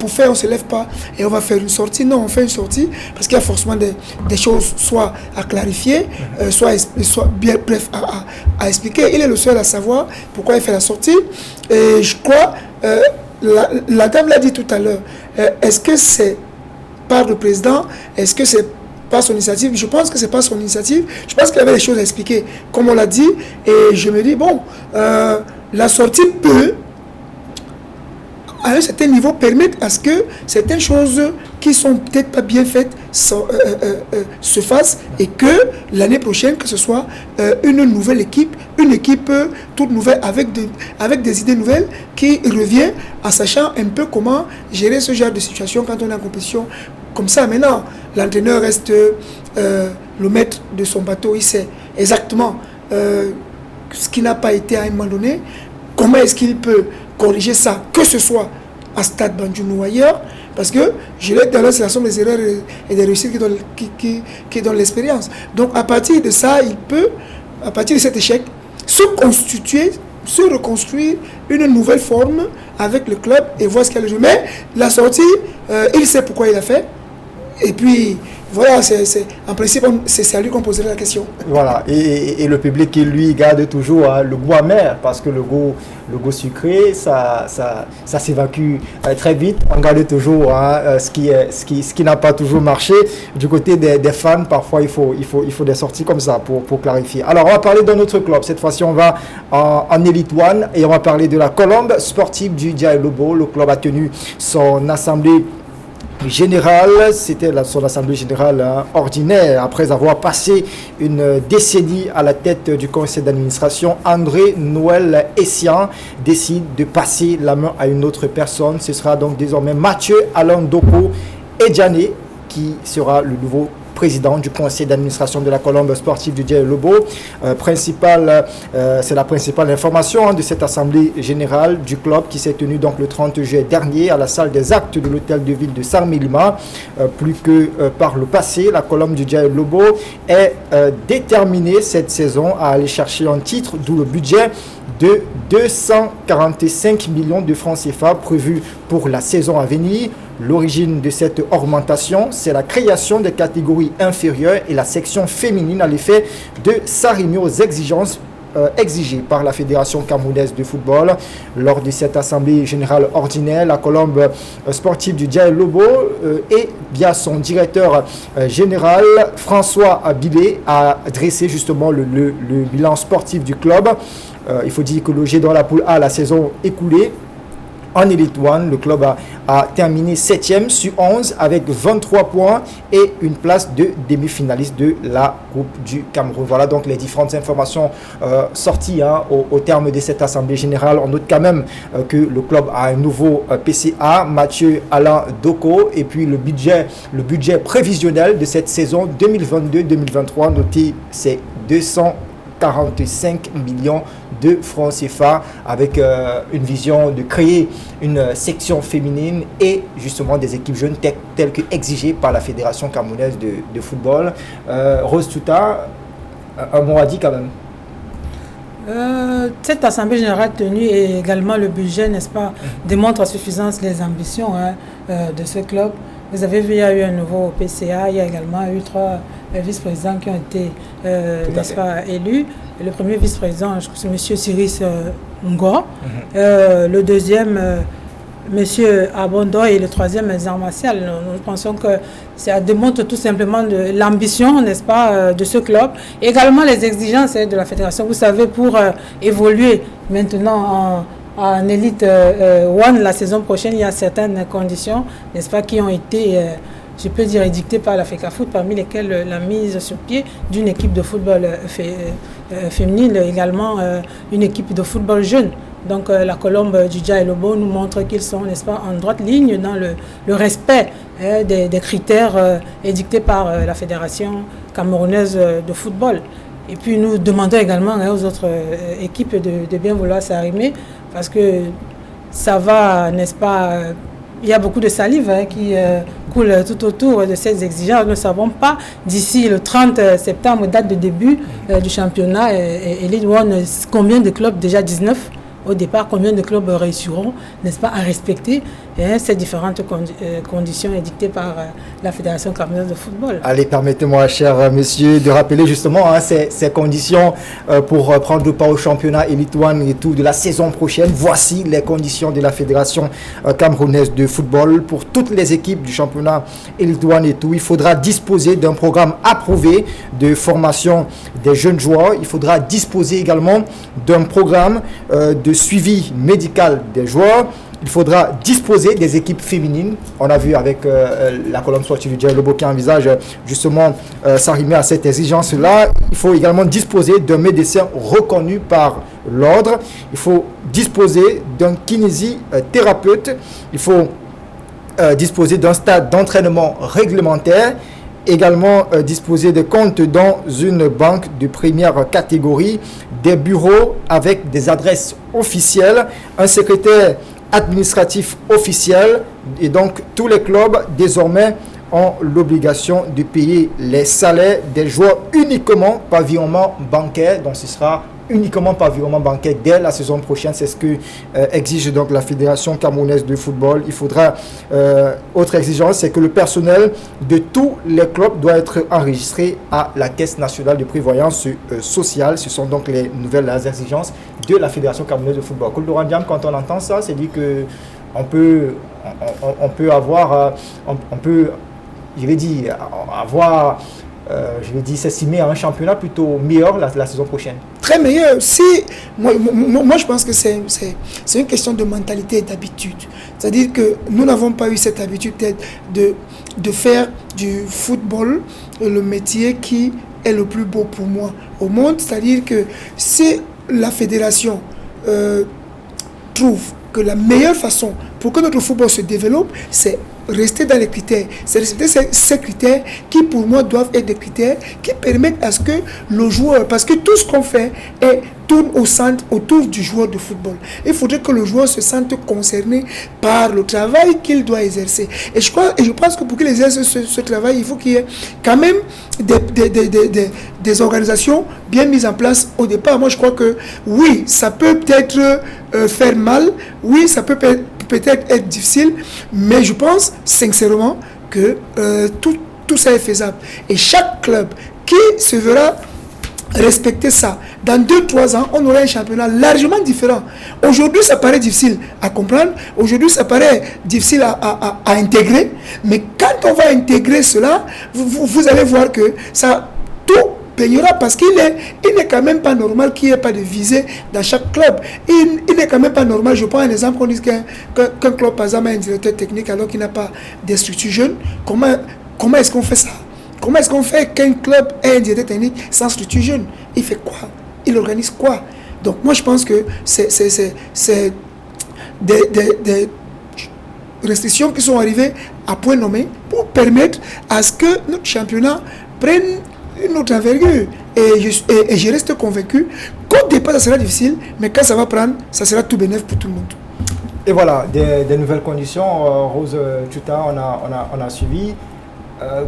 faire, on ne se lève pas et on va faire une sortie. Non, on fait une sortie parce qu'il y a forcément des choses soit à clarifier, soit bien bref à expliquer. Il est le seul à savoir pourquoi il fait la sortie. Et je crois, la dame l'a dit tout à l'heure, est-ce que c'est par le président? Est-ce que c'est pas son initiative? Je pense que c'est pas son initiative. Je pense qu'il y avait des choses à expliquer, comme on l'a dit. Et je me dis, bon, la sortie peut, à un certain niveau, permettre à ce que certaines choses qui sont peut-être pas bien faites se fassent et que l'année prochaine, que ce soit une nouvelle équipe, une équipe toute nouvelle avec des idées nouvelles qui revient en sachant un peu comment gérer ce genre de situation quand on est en compétition comme ça. Maintenant, l'entraîneur reste le maître de son bateau, il sait exactement ce qui n'a pas été à un moment donné, comment est-ce qu'il peut corriger ça, que ce soit à Stade Banjul ou ailleurs, parce que je l'ai dit, c'est la somme des erreurs et des réussites qui donnent l'expérience. Donc à partir de ça, il peut, à partir de cet échec, se reconstruire une nouvelle forme avec le club et voir ce qu'il y a le jeu. Mais la sortie, il sait pourquoi il a fait. Et puis, voilà, en principe, c'est à lui qu'on poserait la question. Voilà, et le public qui lui garde toujours le goût amer, parce que le goût sucré, ça s'évacue très vite. On garde toujours ce qui n'a pas toujours marché. Du côté des fans, parfois il faut des sorties comme ça pour clarifier. Alors, on va parler d'un autre club. Cette fois-ci, on va en Elite One et on va parler de la Colombe sportive du Dia Lobo. Le club a tenu son assemblée générale, c'était son assemblée générale ordinaire. Après avoir passé une décennie à la tête du conseil d'administration, André Noël Essian décide de passer la main à une autre personne. Ce sera donc désormais Mathieu Alain Doko Edjane qui sera le nouveau président du conseil d'administration de la Colombe sportive du Djaï Lobo. C'est la principale information de cette assemblée générale du club qui s'est tenue donc le 30 juillet dernier à la salle des actes de l'hôtel de ville de Sarmilima. Plus que par le passé, la Colombe du Djaï Lobo est déterminée cette saison à aller chercher un titre, d'où le budget de 245 millions de francs CFA prévu pour la saison à venir. L'origine de cette augmentation, c'est la création des catégories inférieures et la section féminine à l'effet de s'arrimer aux exigences exigées par la Fédération camerounaise de football. Lors de cette assemblée générale ordinaire, la Colombe sportive du Djaï Lobo et via son directeur général François Abilé a dressé justement le bilan sportif du club. Il faut dire que logé dans la poule A la saison écoulée, en Elite One, le club a terminé 7e sur 11 avec 23 points et une place de demi-finaliste de la Coupe du Cameroun. Voilà donc les différentes informations sorties au terme de cette assemblée générale. On note quand même que le club a un nouveau PCA, Mathieu Alain Doko, et puis le budget prévisionnel de cette saison 2022-2023 noté, c'est 245 millions de francs CFA avec une vision de créer une section féminine et justement des équipes jeunes telles que exigées par la Fédération camerounaise de football. Rose Touta, un mot à dire quand même. Cette assemblée générale tenue et également le budget, n'est-ce pas, démontre à suffisance les ambitions de ce club. Vous avez vu, il y a eu un nouveau PCA, il y a également eu 3 vice-présidents qui ont été n'est-ce pas, élus. Et le premier vice-président, je crois que c'est M. Cyrus Ngor. Le deuxième, M. Abondo, et le troisième, Zan Martial. Nous pensons que ça démontre tout simplement l'ambition, n'est-ce pas, de ce club. Et également les exigences de la fédération. Vous savez, pour évoluer maintenant en Elite One la saison prochaine, il y a certaines conditions, n'est-ce pas, qui ont été, je peux dire, édictées par la FECAFOOT, parmi lesquelles la mise sur pied d'une équipe de football féminine, également une équipe de football jeune. Donc la Colombe du Djaï Lobo nous montre qu'ils sont, n'est-ce pas, en droite ligne dans le respect des critères édictés par la Fédération camerounaise de football. Et puis nous demandons également aux autres équipes de bien vouloir s'arrimer, parce que ça va, n'est-ce pas, il y a beaucoup de salive qui coule tout autour de ces exigences. Nous ne savons pas d'ici le 30 septembre, date de début du championnat Elite One, combien de clubs, déjà 19 au départ, combien de clubs réussiront, n'est-ce pas, à respecter ces différentes conditions édictées par la Fédération camerounaise de football. Allez, permettez-moi, cher monsieur, de rappeler justement ces conditions pour prendre part au championnat Elite One et tout de la saison prochaine. Voici les conditions de la Fédération camerounaise de football. Pour toutes les équipes du championnat Elite One et tout, il faudra disposer d'un programme approuvé de formation des jeunes joueurs. Il faudra disposer également d'un programme de suivi médical des joueurs. Il faudra disposer des équipes féminines. On a vu avec la Colombe sportive du Djaï Lobo qui envisage justement s'arrimer à cette exigence-là. Il faut également disposer d'un médecin reconnu par l'ordre. Il faut disposer d'un kinésithérapeute. Il faut disposer d'un stade d'entraînement réglementaire. Également disposer de comptes dans une banque de première catégorie, des bureaux avec des adresses officielles, un secrétaire administratif officiel, et donc tous les clubs désormais ont l'obligation de payer les salaires des joueurs uniquement par virement bancaire. Donc ce sera uniquement par virement bancaire dès la saison prochaine. C'est ce que exige donc la Fédération camerounaise de football. Il faudra, autre exigence, c'est que le personnel de tous les clubs doit être enregistré à la Caisse nationale de prévoyance sociale. Ce sont donc les nouvelles exigences de la Fédération camerounaise de football. Kouldorandiam, quand on entend ça, c'est dit que on peut avoir, je vais dire, avoir je vais dire, s'estimer à un championnat plutôt meilleur la saison prochaine? Très meilleur. Moi, je pense que c'est une question de mentalité et d'habitude. C'est-à-dire que nous n'avons pas eu cette habitude de faire du football le métier qui est le plus beau pour moi au monde. C'est-à-dire que si la fédération trouve que la meilleure façon pour que notre football se développe, c'est rester dans les critères, c'est respecter ces critères qui pour moi doivent être des critères qui permettent à ce que le joueur, parce que tout ce qu'on fait tourne autour du joueur de football. Il faudrait que le joueur se sente concerné par le travail qu'il doit exercer. Et je pense que pour qu'il exerce ce travail, il faut qu'il y ait quand même des organisations bien mises en place au départ. Moi je crois que oui, ça peut peut-être faire mal, oui, ça peut peut-être être difficile, mais je pense sincèrement que tout ça est faisable. Et chaque club qui se verra respecter ça, dans 2-3 ans, on aura un championnat largement différent. Aujourd'hui, ça paraît difficile à comprendre, aujourd'hui, ça paraît difficile à intégrer, mais quand on va intégrer cela, vous allez voir que ça, tout payera, parce qu'il n'est quand même pas normal qu'il n'y ait pas de visée dans chaque club. Il n'est quand même pas normal, je prends un exemple, qu'on dise qu'un club, par exemple, a un directeur technique alors qu'il n'a pas des structures jeunes. Comment est-ce qu'on fait ça? Comment est-ce qu'on fait qu'un club ait un directeur technique sans structure jeune? Il fait quoi? Il organise quoi? Donc moi je pense que c'est des restrictions qui sont arrivées à point nommé pour permettre à ce que notre championnat prenne une autre envergure. Et je reste convaincu qu'au départ ça sera difficile, mais quand ça va prendre, ça sera tout bénéfique pour tout le monde. Et voilà, des nouvelles conditions. Rose Tchouta, on a suivi.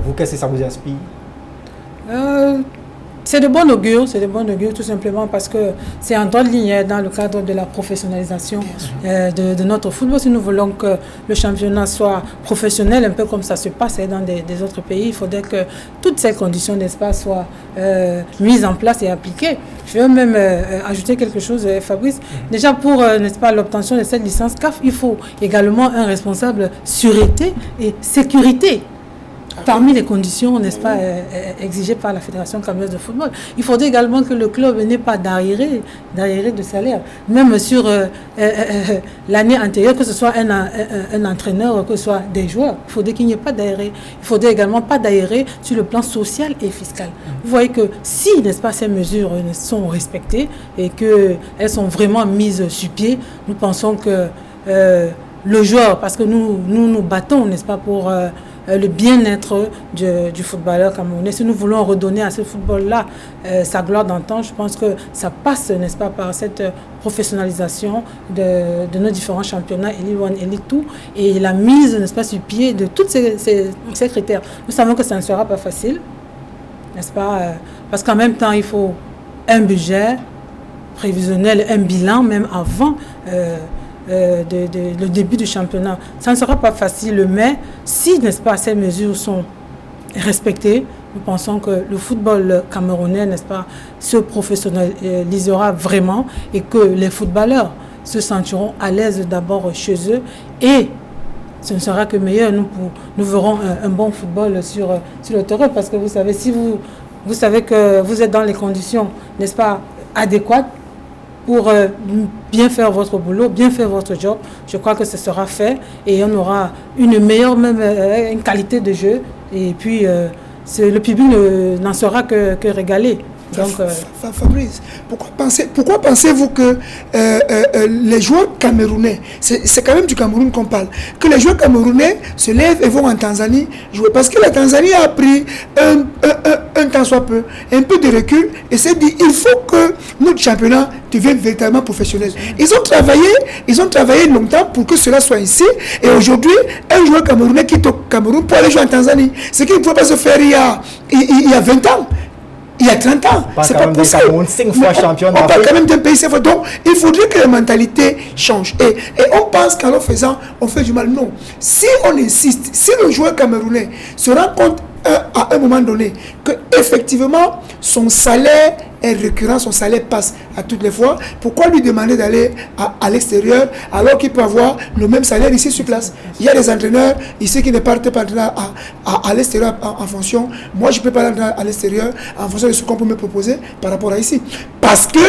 Vous, qu'est-ce que ça vous inspire? C'est de bon augure, tout simplement parce que c'est en droite ligne dans le cadre de la professionnalisation de notre football. Si nous voulons que le championnat soit professionnel, un peu comme ça se passe dans des autres pays, il faudrait que toutes ces conditions, n'est-ce pas, soient mises en place et appliquées. Je veux même ajouter quelque chose, Fabrice. Déjà pour, n'est-ce pas, l'obtention de cette licence CAF, il faut également un responsable sûreté et sécurité. Parmi les conditions, n'est-ce pas, exigées par la Fédération camerounaise de football, il faudrait également que le club n'ait pas d'arriéré de salaire. Même sur l'année antérieure, que ce soit un entraîneur, que ce soit des joueurs, il faudrait qu'il n'y ait pas d'arriéré. Il faudrait également pas d'arriéré sur le plan social et fiscal. Vous voyez que si, n'est-ce pas, ces mesures sont respectées et qu'elles sont vraiment mises sur pied, nous pensons que le joueur, parce que nous battons, n'est-ce pas, pour le bien-être du footballeur camerounais. Si nous voulons redonner à ce football-là sa gloire d'antan, je pense que ça passe, n'est-ce pas, par cette professionnalisation de nos différents championnats, Elite 1, Elite 2, et la mise, n'est-ce pas, sur pied de tous ces critères. Nous savons que ça ne sera pas facile, n'est-ce pas, parce qu'en même temps, il faut un budget prévisionnel, un bilan, même avant le début du championnat. Ça ne sera pas facile, mais si, n'est-ce pas, ces mesures sont respectées, nous pensons que le football camerounais, n'est-ce pas, se professionnalisera vraiment et que les footballeurs se sentiront à l'aise d'abord chez eux et ce ne sera que meilleur. Nous verrons un bon football sur le terrain, parce que vous savez, si vous savez que vous êtes dans les conditions, n'est-ce pas, adéquates pour bien faire votre boulot, bien faire votre job, je crois que ce sera fait et on aura une meilleure une qualité de jeu, et puis le public n'en sera que régalé. Donc, Fabrice, pourquoi pensez-vous que les joueurs camerounais, c'est quand même du Cameroun qu'on parle, que les joueurs camerounais se lèvent et vont en Tanzanie jouer? Parce que la Tanzanie a pris un temps soit peu, un peu de recul, et s'est dit il faut que notre championnat devienne véritablement professionnel. Ils ont travaillé longtemps pour que cela soit ici, et aujourd'hui, un joueur camerounais quitte au Cameroun pour aller jouer en Tanzanie. Ce qui ne pouvait pas se faire il y a 20 ans. Il y a 30 ans, c'est pas possible. On parle quand même d'un pays 5 fois. Donc, il faudrait que la mentalité change. Et on pense qu'en le faisant, on fait du mal. Non. Si on insiste, si le joueur camerounais se rend compte à un moment donné que effectivement son salaire est récurrent, son salaire passe à toutes les fois. Pourquoi lui demander d'aller à l'extérieur alors qu'il peut avoir le même salaire ici sur place? Il y a des entraîneurs ici qui ne partent pas à l'extérieur en fonction. Moi, je ne peux pas aller à l'extérieur en fonction de ce qu'on peut me proposer par rapport à ici. Parce que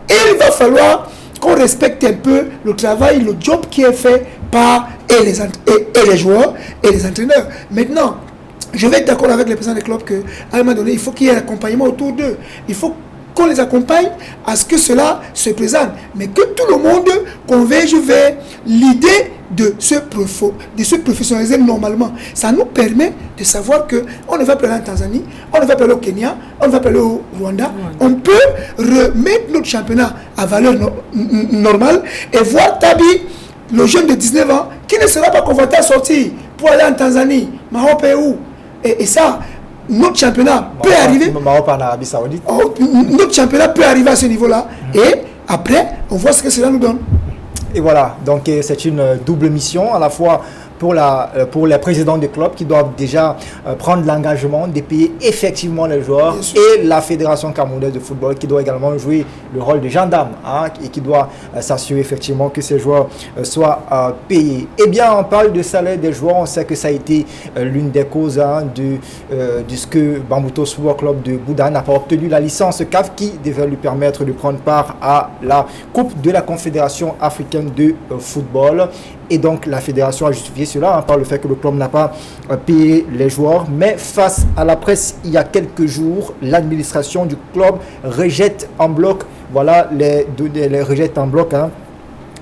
il va falloir qu'on respecte un peu le travail, le job qui est fait par les joueurs et les entraîneurs. Maintenant, je vais être d'accord avec les présidents des clubs qu'à un moment donné, il faut qu'il y ait un accompagnement autour d'eux. Il faut qu'on les accompagne à ce que cela se présente. Mais que tout le monde converge vers l'idée de se professionnaliser normalement. Ça nous permet de savoir qu'on ne va pas aller en Tanzanie, on ne va pas aller au Kenya, on ne va pas aller au Rwanda. On peut remettre notre championnat à valeur normale et voir Tabi, le jeune de 19 ans, qui ne sera pas convoité à sortir pour aller en Tanzanie, Maroc et où. Et ça, notre championnat peut arriver. Maroc en Arabie Saoudite. Notre championnat peut arriver à ce niveau-là. Et après, on voit ce que cela nous donne. Et voilà, donc c'est une double mission, à la fois pour les présidents des clubs qui doivent déjà prendre l'engagement de payer effectivement les joueurs, et la Fédération camerounaise de football qui doit également jouer le rôle de gendarme, et qui doit s'assurer effectivement que ces joueurs soient payés. Eh bien, on parle de salaire des joueurs, on sait que ça a été l'une des causes de ce que Bambutos Football Club de Bouda n'a pas obtenu la licence CAF qui devait lui permettre de prendre part à la Coupe de la Confédération africaine de football. Et donc la fédération a justifié cela par le fait que le club n'a pas payé les joueurs. Mais face à la presse, il y a quelques jours, l'administration du club rejette en bloc,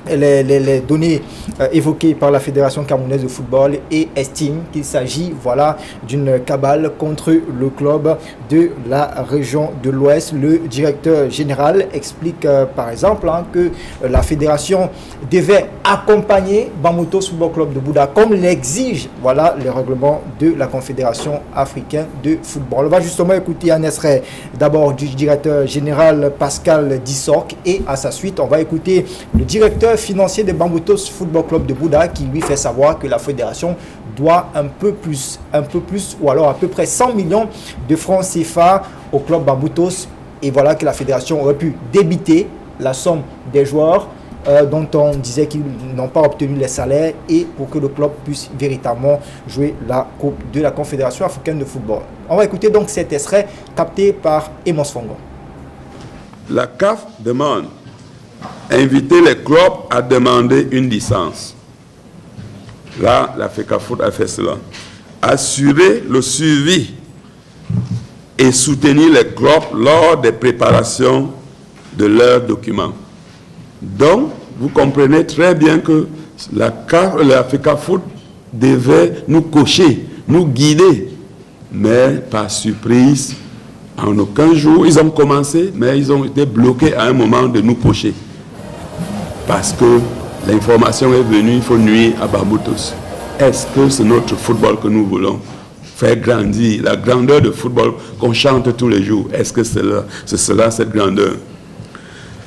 les données évoquées par la Fédération camerounaise de football, et estime qu'il s'agit d'une cabale contre le club de la région de l'Ouest. Le directeur général explique par exemple que la fédération devait accompagner Bambutos Football Club de Bouda comme l'exige les règlements de la Confédération africaine de football. On va justement écouter un extrait d'abord du directeur général Pascal Dissorc, et à sa suite on va écouter le directeur financier de Bambutos Football Club de Bouda qui lui fait savoir que la fédération doit un peu plus ou alors à peu près 100 millions de francs CFA au club Bambutos, et voilà que la fédération aurait pu débiter la somme des joueurs dont on disait qu'ils n'ont pas obtenu les salaires, et pour que le club puisse véritablement jouer la Coupe de la Confédération africaine de football. On va écouter donc cet extrait capté par Emos Fongo. La CAF demande inviter les clubs à demander une licence. Là, la FECAFOOT a fait cela. Assurer le suivi et soutenir les clubs lors des préparations de leurs documents. Donc, vous comprenez très bien que la FECAFOOT devait nous coacher, nous guider. Mais par surprise, en aucun jour, ils ont commencé, mais ils ont été bloqués à un moment de nous coacher. Parce que l'information est venue, il faut nuire à Bambutos. Est-ce que c'est notre football que nous voulons faire grandir, la grandeur de football qu'on chante tous les jours? Est-ce que c'est cela, cette grandeur?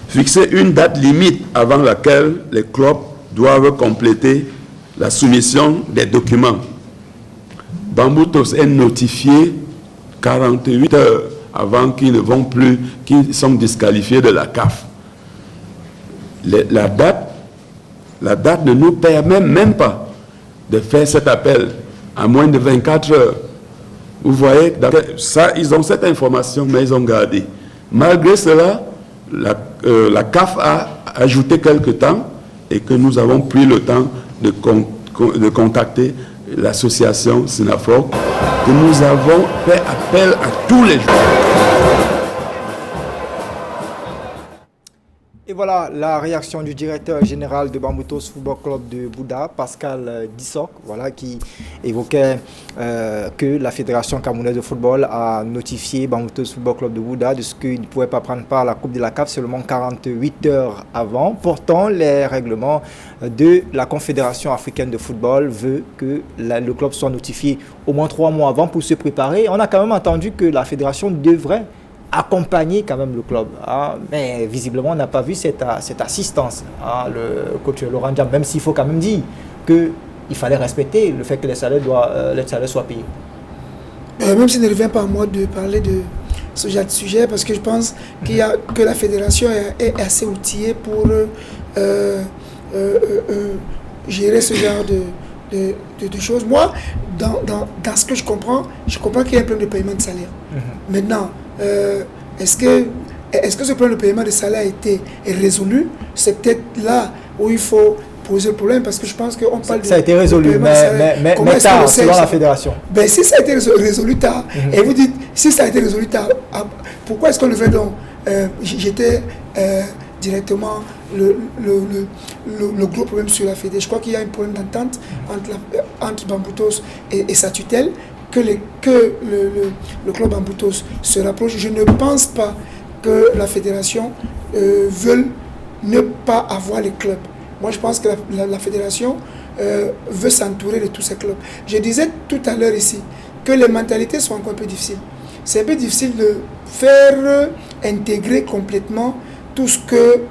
Fixer une date limite avant laquelle les clubs doivent compléter la soumission des documents. Bambutos est notifié 48 heures avant qu'ils ne vont plus, qu'ils sont disqualifiés de la CAF. La date ne nous permet même pas de faire cet appel à moins de 24 heures. Vous voyez, ça, ils ont cette information, mais ils ont gardé. Malgré cela, la CAF a ajouté quelques temps, et que nous avons pris le temps de contacter l'association Sinafroc, que nous avons fait appel à tous les joueurs. Et voilà la réaction du directeur général de Bambutos Football Club de Bouda, Pascal Dissorc, qui évoquait que la Fédération camerounaise de football a notifié Bambutos Football Club de Bouda de ce qu'il ne pouvait pas prendre part à la Coupe de la CAF seulement 48 heures avant. Pourtant, les règlements de la Confédération africaine de football veulent que le club soit notifié au moins 3 mois avant pour se préparer. On a quand même entendu que la fédération devrait accompagner quand même le club, mais visiblement on n'a pas vu cette assistance. Le coach Laurent Diam, même s'il faut quand même dire qu'il fallait respecter le fait que les salaires soient payés. Même s'il ne revient pas à moi de parler de ce genre de sujet parce que je pense que la fédération est assez outillée pour gérer ce genre de choses. Moi, dans ce que je comprends qu'il y a un problème de paiement de salaire. Maintenant, est-ce que ce problème de paiement de salaire a été résolu? C'est peut-être là où il faut poser le problème parce que je pense qu'on parle ça a été résolu, mais tard, selon la fédération. Ben, si ça a été résolu tard, et vous dites, si ça a été résolu tard, pourquoi est-ce qu'on le fait donc? J'étais directement le gros problème sur la Fédé. Je crois qu'il y a un problème d'entente entre Bamboutos et sa tutelle, que le club Bamboutos se rapproche. Je ne pense pas que la fédération veuille ne pas avoir les clubs. Moi, je pense que la fédération veut s'entourer de tous ces clubs. Je disais tout à l'heure ici que les mentalités sont encore un peu difficiles. C'est un peu difficile de faire intégrer complètement tout ce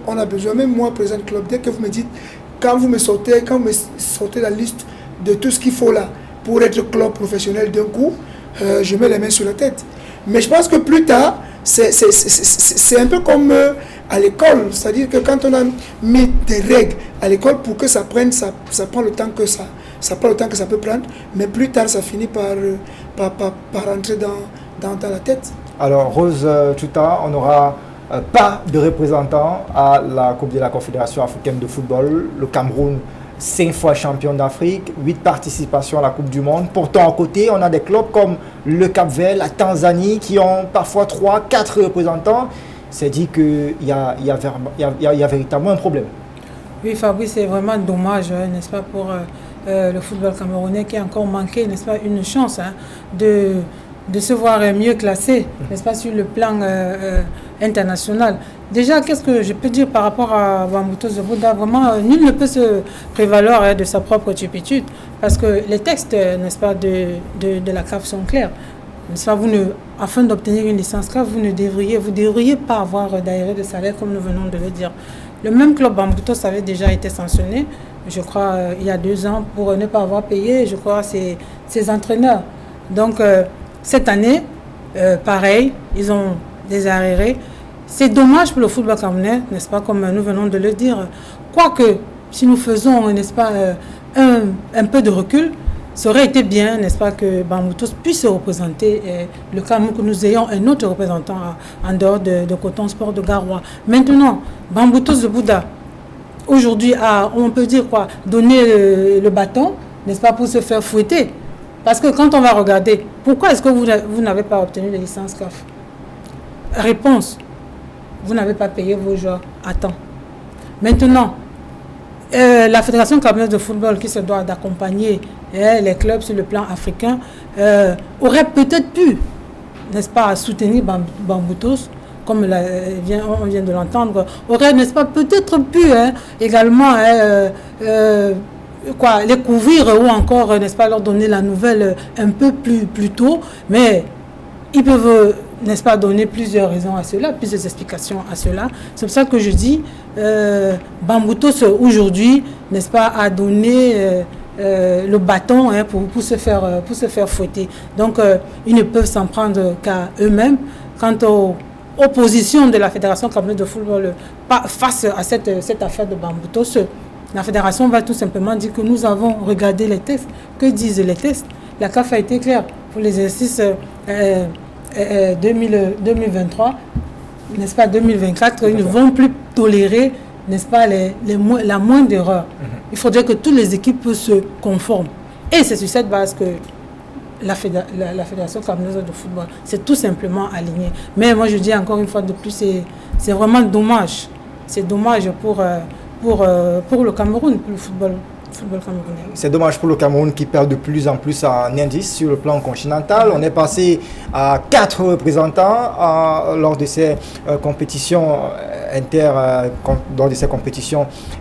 qu'on a besoin. Même moi, président du club, dès que vous me dites, quand vous me sortez la liste de tout ce qu'il faut là pour être club professionnel d'un coup, je mets les mains sur la tête. Mais je pense que plus tard, c'est un peu comme à l'école, c'est-à-dire que quand on a mis des règles à l'école pour que ça prenne, ça prend le temps que ça prend le temps que ça peut prendre, mais plus tard ça finit par rentrer dans la tête. Alors Rose Tchouta, on n'aura pas de représentant à la Coupe de la Confédération africaine de football. Le Cameroun, 5 fois champion d'Afrique, 8 participations à la Coupe du Monde. Pourtant, à côté, on a des clubs comme le Cap-Vert, la Tanzanie, qui ont parfois 3, 4 représentants. C'est dit qu'il y a véritablement un problème. Oui, Fabrice, c'est vraiment dommage, n'est-ce pas, pour le football camerounais qui a encore manqué, n'est-ce pas, une chance de se voir mieux classé, n'est-ce pas, sur le plan international. Déjà, qu'est-ce que je peux dire par rapport à Bamboutos de Bouddha? Vraiment, nul ne peut se prévaloir de sa propre turpitude, parce que les textes, n'est-ce pas, de la CAF sont clairs. N'est-ce pas, afin d'obtenir une licence CAF, vous devriez pas avoir d'arrêt de salaire, comme nous venons de le dire. Le même club Bamboutos avait déjà été sanctionné, je crois, il y a 2 ans, pour ne pas avoir payé, je crois, ses entraîneurs. Donc, cette année, pareil, ils ont des arrêts. C'est dommage pour le football camerounais, n'est-ce pas, comme nous venons de le dire. Quoique, si nous faisons, n'est-ce pas, un peu de recul, ça aurait été bien, n'est-ce pas, que Bamboutos puisse représenter le Cameroun, que nous ayons un autre représentant en dehors de Coton Sport de Garoua. Maintenant, Bamboutos de Bouddha, aujourd'hui, on peut dire quoi, donner le bâton, n'est-ce pas, pour se faire fouetter. Parce que quand on va regarder, pourquoi est-ce que vous n'avez pas obtenu les licences CAF? Réponse, vous n'avez pas payé vos joueurs à temps. Maintenant, la Fédération camerounaise de football qui se doit d'accompagner les clubs sur le plan africain aurait peut-être pu, n'est-ce pas, soutenir Bamboutos, comme on vient de l'entendre, aurait, n'est-ce pas, peut-être pu également les couvrir ou encore, n'est-ce pas, leur donner la nouvelle un peu plus tôt, mais ils peuvent, n'est-ce pas, donner plusieurs raisons à cela, plusieurs explications à cela. C'est pour ça que je dis, Bamboutos aujourd'hui, n'est-ce pas, a donné le bâton pour se faire fouetter. Donc, ils ne peuvent s'en prendre qu'à eux-mêmes. Quant aux positions de la Fédération camerounaise de football face à cette affaire de Bamboutos, la Fédération va tout simplement dire que nous avons regardé les tests. Que disent les tests? La CAF a été claire pour l'exercice 2023, n'est-ce pas, 2024, ils ne vont plus tolérer, n'est-ce pas, la moindre erreur. Il faudrait que toutes les équipes se conforment. Et c'est sur cette base que la Fédération camerounaise de football s'est tout simplement alignée. Mais moi, je dis encore une fois de plus, c'est vraiment dommage. C'est dommage pour le Cameroun, pour le football camerounais. C'est dommage pour le Cameroun qui perd de plus en plus en indice sur le plan continental. On est passé à 4 représentants lors de ces compétitions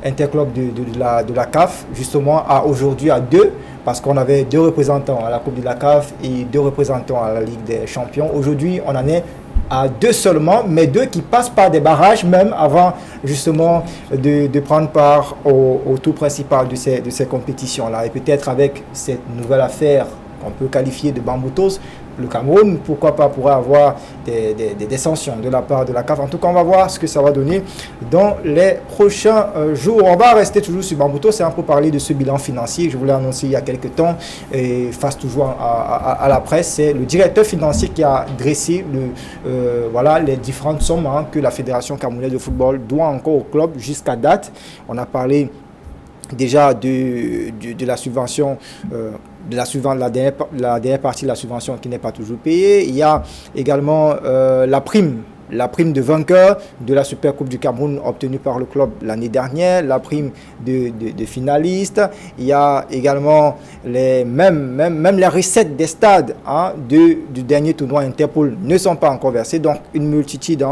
interclubs de la CAF, justement aujourd'hui à 2, parce qu'on avait 2 représentants à la Coupe de la CAF et 2 représentants à la Ligue des Champions. Aujourd'hui, on en est à 2 seulement, mais 2 qui passent par des barrages même avant justement de prendre part au tour principal de ces compétitions-là. Et peut-être avec cette nouvelle affaire qu'on peut qualifier de Bamboutos, le Cameroun, pourquoi pas, pourrait avoir des sanctions de la part de la CAF. En tout cas, on va voir ce que ça va donner dans les prochains jours. On va rester toujours sur Bambouto, c'est un peu parler de ce bilan financier. Je voulais annoncer il y a quelques temps, et face toujours à la presse, c'est le directeur financier qui a dressé voilà, les différentes sommes que la Fédération camerounaise de football doit encore au club jusqu'à date. On a parlé déjà de la subvention, la dernière partie de la subvention qui n'est pas toujours payée. Il y a également la prime de vainqueur de la Super Coupe du Cameroun obtenue par le club l'année dernière, la prime de finaliste. Il y a également même les recettes des stades du dernier tournoi Interpol ne sont pas encore versées. Donc une multitude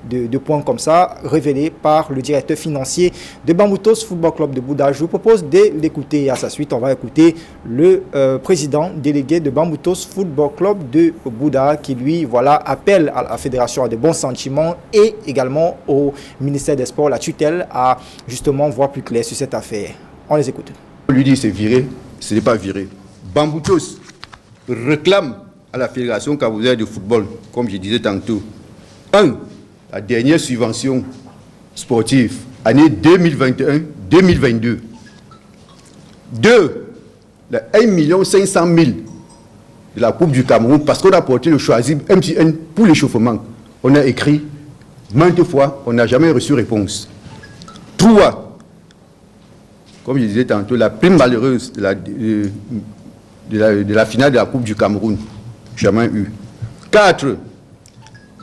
de points comme ça révélés par le directeur financier de Bamboutos Football Club de Bouda. Je vous propose de l'écouter. À sa suite, on va écouter le président délégué de Bamboutos Football Club de Bouda qui lui appelle à la fédération de bons sentiments et également au ministère des Sports, la tutelle, à justement voir plus clair sur cette affaire. On les écoute. On lui dit c'est viré, ce n'est pas viré. Bamboutos réclame à la Fédération camerounaise de football, comme je disais tantôt, la dernière subvention sportive, année 2021-2022. 2, le 1 500 000 de la Coupe du Cameroun, parce qu'on a porté le choisi MTN pour l'échauffement. On a écrit maintes fois, on n'a jamais reçu réponse. 3, comme je disais tantôt, la prime malheureuse de la finale de la Coupe du Cameroun, jamais eu. 4,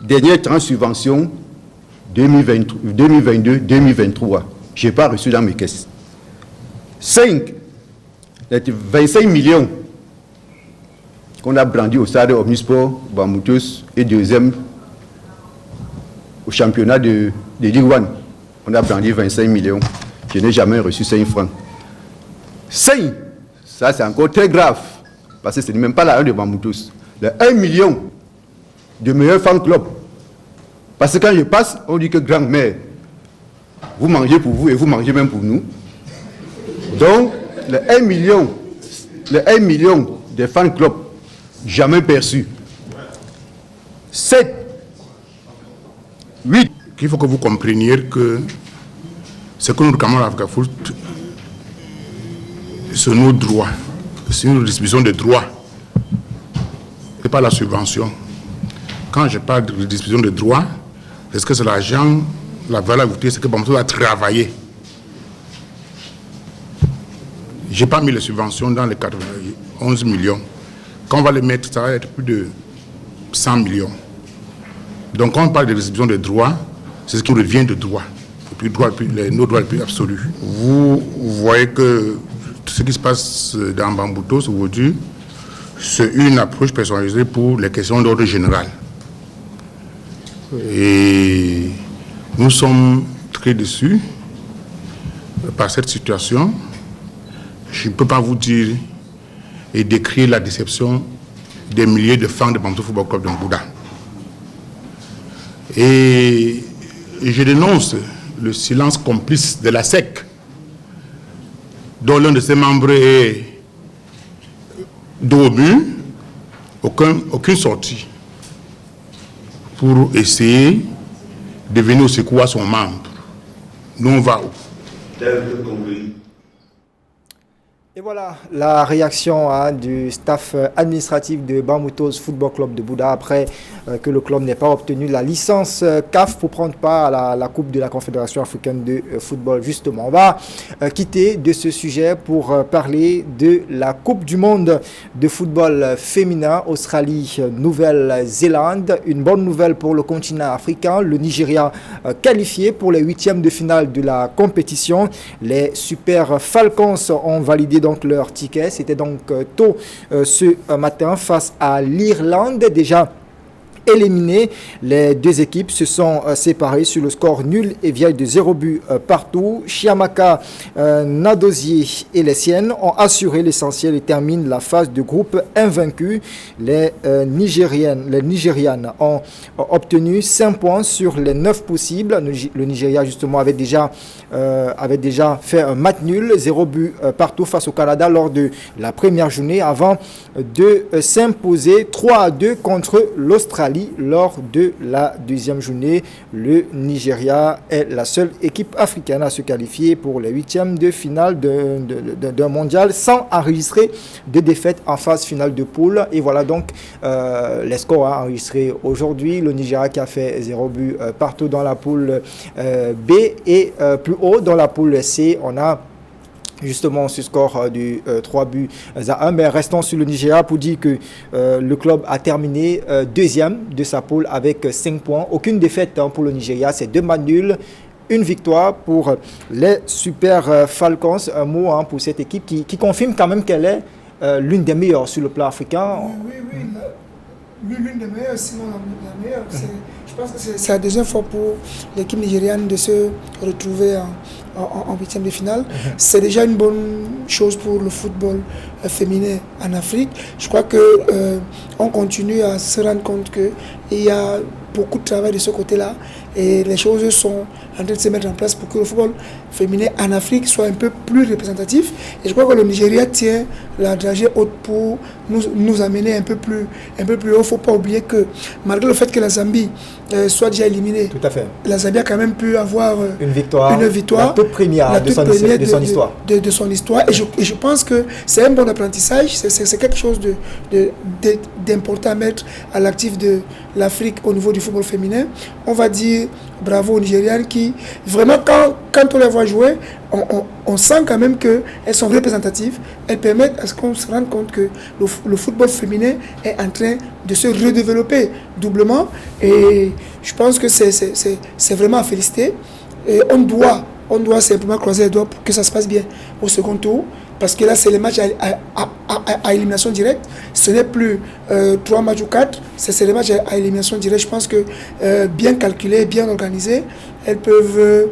dernière tranche subvention 2022-2023, je n'ai pas reçu dans mes caisses. 5, les 25 millions qu'on a brandi au stade Omnisport, Bamboutos, et deuxième au championnat de Ligue 1. On a brandi 25 millions. Je n'ai jamais reçu 5 francs. 5, ça c'est encore très grave, parce que ce n'est même pas la 1 de Bamboutos. Le 1 million de meilleurs fan club. Parce que quand je passe, on dit que grand-mère, vous mangez pour vous et vous mangez même pour nous. Donc, le 1 million de fan club, jamais perçu. 7, 8. Il faut que vous compreniez que ce que nous réclamons à Africa Foot, c'est nos droits, c'est une distribution de droits et pas la subvention. Quand je parle de distribution de droits, est-ce que c'est l'argent, la valeur ajoutée, c'est que Bamboutos a travaillé. Je n'ai pas mis les subventions dans les 91 millions. Quand on va les mettre, ça va être plus de 100 millions. Donc quand on parle de distribution de droits, c'est ce qui revient de droit, nos droits les plus absolus. Vous voyez que tout ce qui se passe dans Bamboutos aujourd'hui, c'est une approche personnalisée pour les questions d'ordre général. Et nous sommes très déçus par cette situation. Je ne peux pas vous dire et décrire la déception des milliers de fans de Bamboutos Football Club de Bouda. Et je dénonce le silence complice de la SEC, dont l'un de ses membres est dos au mur, aucune sortie pour essayer de venir au secours à son membre. Nous, on va où? Et voilà la réaction du staff administratif de Bamboutos Football Club de Bouda après que le club n'ait pas obtenu la licence CAF pour prendre part à la Coupe de la Confédération africaine de football. Justement, on va quitter de ce sujet pour parler de la Coupe du monde de football féminin Australie-Nouvelle-Zélande. Une bonne nouvelle pour le continent africain. Le Nigeria qualifié pour les 8e de finale de la compétition. Les Super Falcons ont validé donc leur ticket. C'était donc tôt ce matin face à l'Irlande. Déjà éliminées. Les deux équipes se sont séparées sur le score nul et vieille de 0 but partout. Chiamaka, Nadosier et les siennes ont assuré l'essentiel et terminent la phase de groupe invaincus. Les Nigérianes ont obtenu 5 points sur les 9 possibles. Le Nigeria justement avait déjà fait un match nul, 0 but partout face au Canada lors de la première journée avant de s'imposer 3-2 contre l'Australie lors de la deuxième journée. Le Nigeria est la seule équipe africaine à se qualifier pour les 8e de finale d'un mondial sans enregistrer de défaite en phase finale de poule. Et voilà donc les scores enregistrés aujourd'hui. Le Nigeria qui a fait 0 but partout dans la poule B et plus haut dans la poule C, on a justement ce score du 3 buts à 1. Mais restons sur le Nigeria pour dire que le club a terminé deuxième de sa poule avec 5 points. Aucune défaite pour le Nigeria, c'est 2 matchs nuls. Une victoire pour les Super Falcons. Un mot pour cette équipe qui confirme quand même qu'elle est l'une des meilleures sur le plan africain. Oui. L'une des meilleures, sinon la meilleure. Je pense que c'est la deuxième fois pour l'équipe nigériane de se retrouver en 8e de finale. C'est déjà une bonne chose pour le football féminin en Afrique. Je crois qu'on continue à se rendre compte qu'il y a beaucoup de travail de ce côté-là et les choses sont en train de se mettre en place pour que le football féminin en Afrique soit un peu plus représentatif. Et je crois que le Nigeria tient la dragée haute pour nous amener un peu plus haut. Il ne faut pas oublier que malgré le fait que la Zambie soit déjà éliminée, tout à fait, la Zambie a quand même pu avoir une victoire, la toute première de son histoire. Et je pense que c'est un bon apprentissage, c'est quelque chose d'important à mettre à l'actif de l'Afrique au niveau du football féminin. On va dire bravo aux Nigérianes qui, vraiment, quand on les voit jouer, on sent quand même qu'elles sont représentatives. Elles permettent à ce qu'on se rende compte que le football féminin est en train de se redévelopper doublement. Et je pense que c'est vraiment à féliciter. Et on doit simplement croiser les doigts pour que ça se passe bien au second tour. Parce que là, c'est les matchs à élimination directe. Ce n'est plus 3 matchs ou 4, c'est les matchs à élimination directe. Je pense que bien calculés, bien organisés, elles peuvent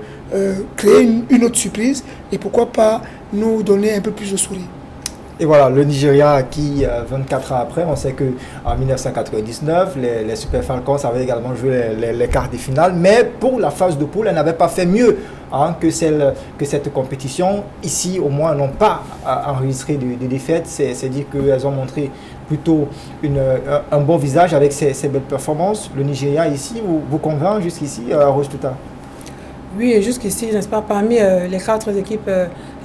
créer une autre surprise. Et pourquoi pas nous donner un peu plus de sourire. Et voilà, le Nigeria qui, 24 ans après, on sait qu'en 1999, les Super Falcons avaient également joué les quarts de finale. Mais pour la phase de poule, elles n'avaient pas fait mieux que cette compétition. Ici, au moins, elles n'ont pas enregistré de défaites. C'est dire qu'elles ont montré plutôt un bon visage avec ces belles performances. Le Nigeria ici vous convainc jusqu'ici, Rose Touta? Oui, jusqu'ici, n'est-ce pas, parmi les 4 équipes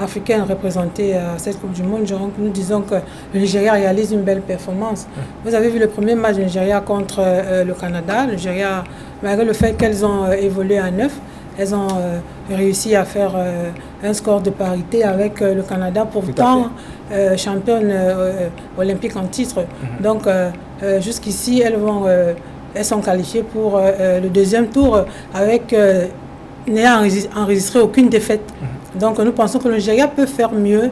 africaines représentées à cette Coupe du Monde, nous disons que le Nigeria réalise une belle performance. Vous avez vu le premier match du Nigeria contre le Canada. Le Nigeria, malgré le fait qu'elles ont évolué à 9, elles ont réussi à faire un score de parité avec le Canada, pourtant championne olympique en titre. Donc, jusqu'ici, elles sont qualifiées pour le deuxième tour avec... n'ayant enregistré aucune défaite. Donc nous pensons que le Nigeria peut faire mieux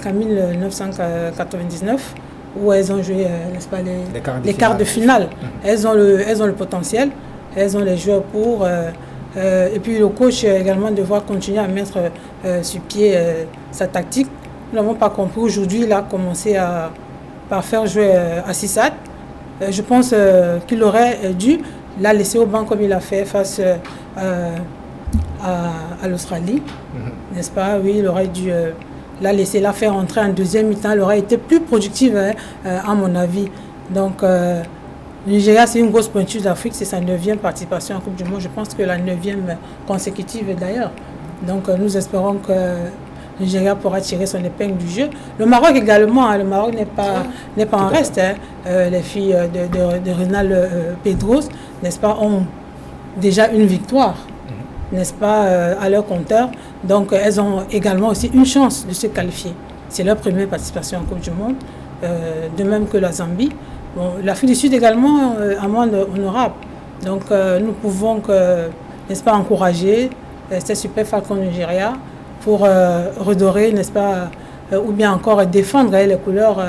qu'en 1999 où elles ont joué n'est-ce pas, les quarts de finale. Elles ont le potentiel, elles ont les joueurs pour et puis le coach également devoir continuer à mettre sur pied sa tactique. Nous n'avons pas compris aujourd'hui, il a commencé par faire jouer Assissat. Je pense qu'il aurait dû la laisser au banc comme il a fait face à l'Australie, n'est-ce pas? Oui, il aurait dû la laisser la faire entrer en deuxième mi-temps. Elle aurait été plus productive, à mon avis. Donc, le Nigeria, c'est une grosse pointure d'Afrique. C'est sa 9e participation en Coupe du Monde. Je pense que la 9e consécutive d'ailleurs. Donc, nous espérons que le Nigeria pourra tirer son épingle du jeu. Le Maroc également, le Maroc n'est pas en reste. Les filles de Renal Pedros, n'est-ce pas, ont déjà une victoire, n'est-ce pas, à leur compteur. Donc, elles ont également aussi une chance de se qualifier. C'est leur première participation en Coupe du Monde, de même que la Zambie. Bon, l'Afrique du Sud également, amende honorable. Donc, nous pouvons, n'est-ce pas, encourager ces Super Falcons Nigeria pour redorer, n'est-ce pas, ou bien encore défendre les couleurs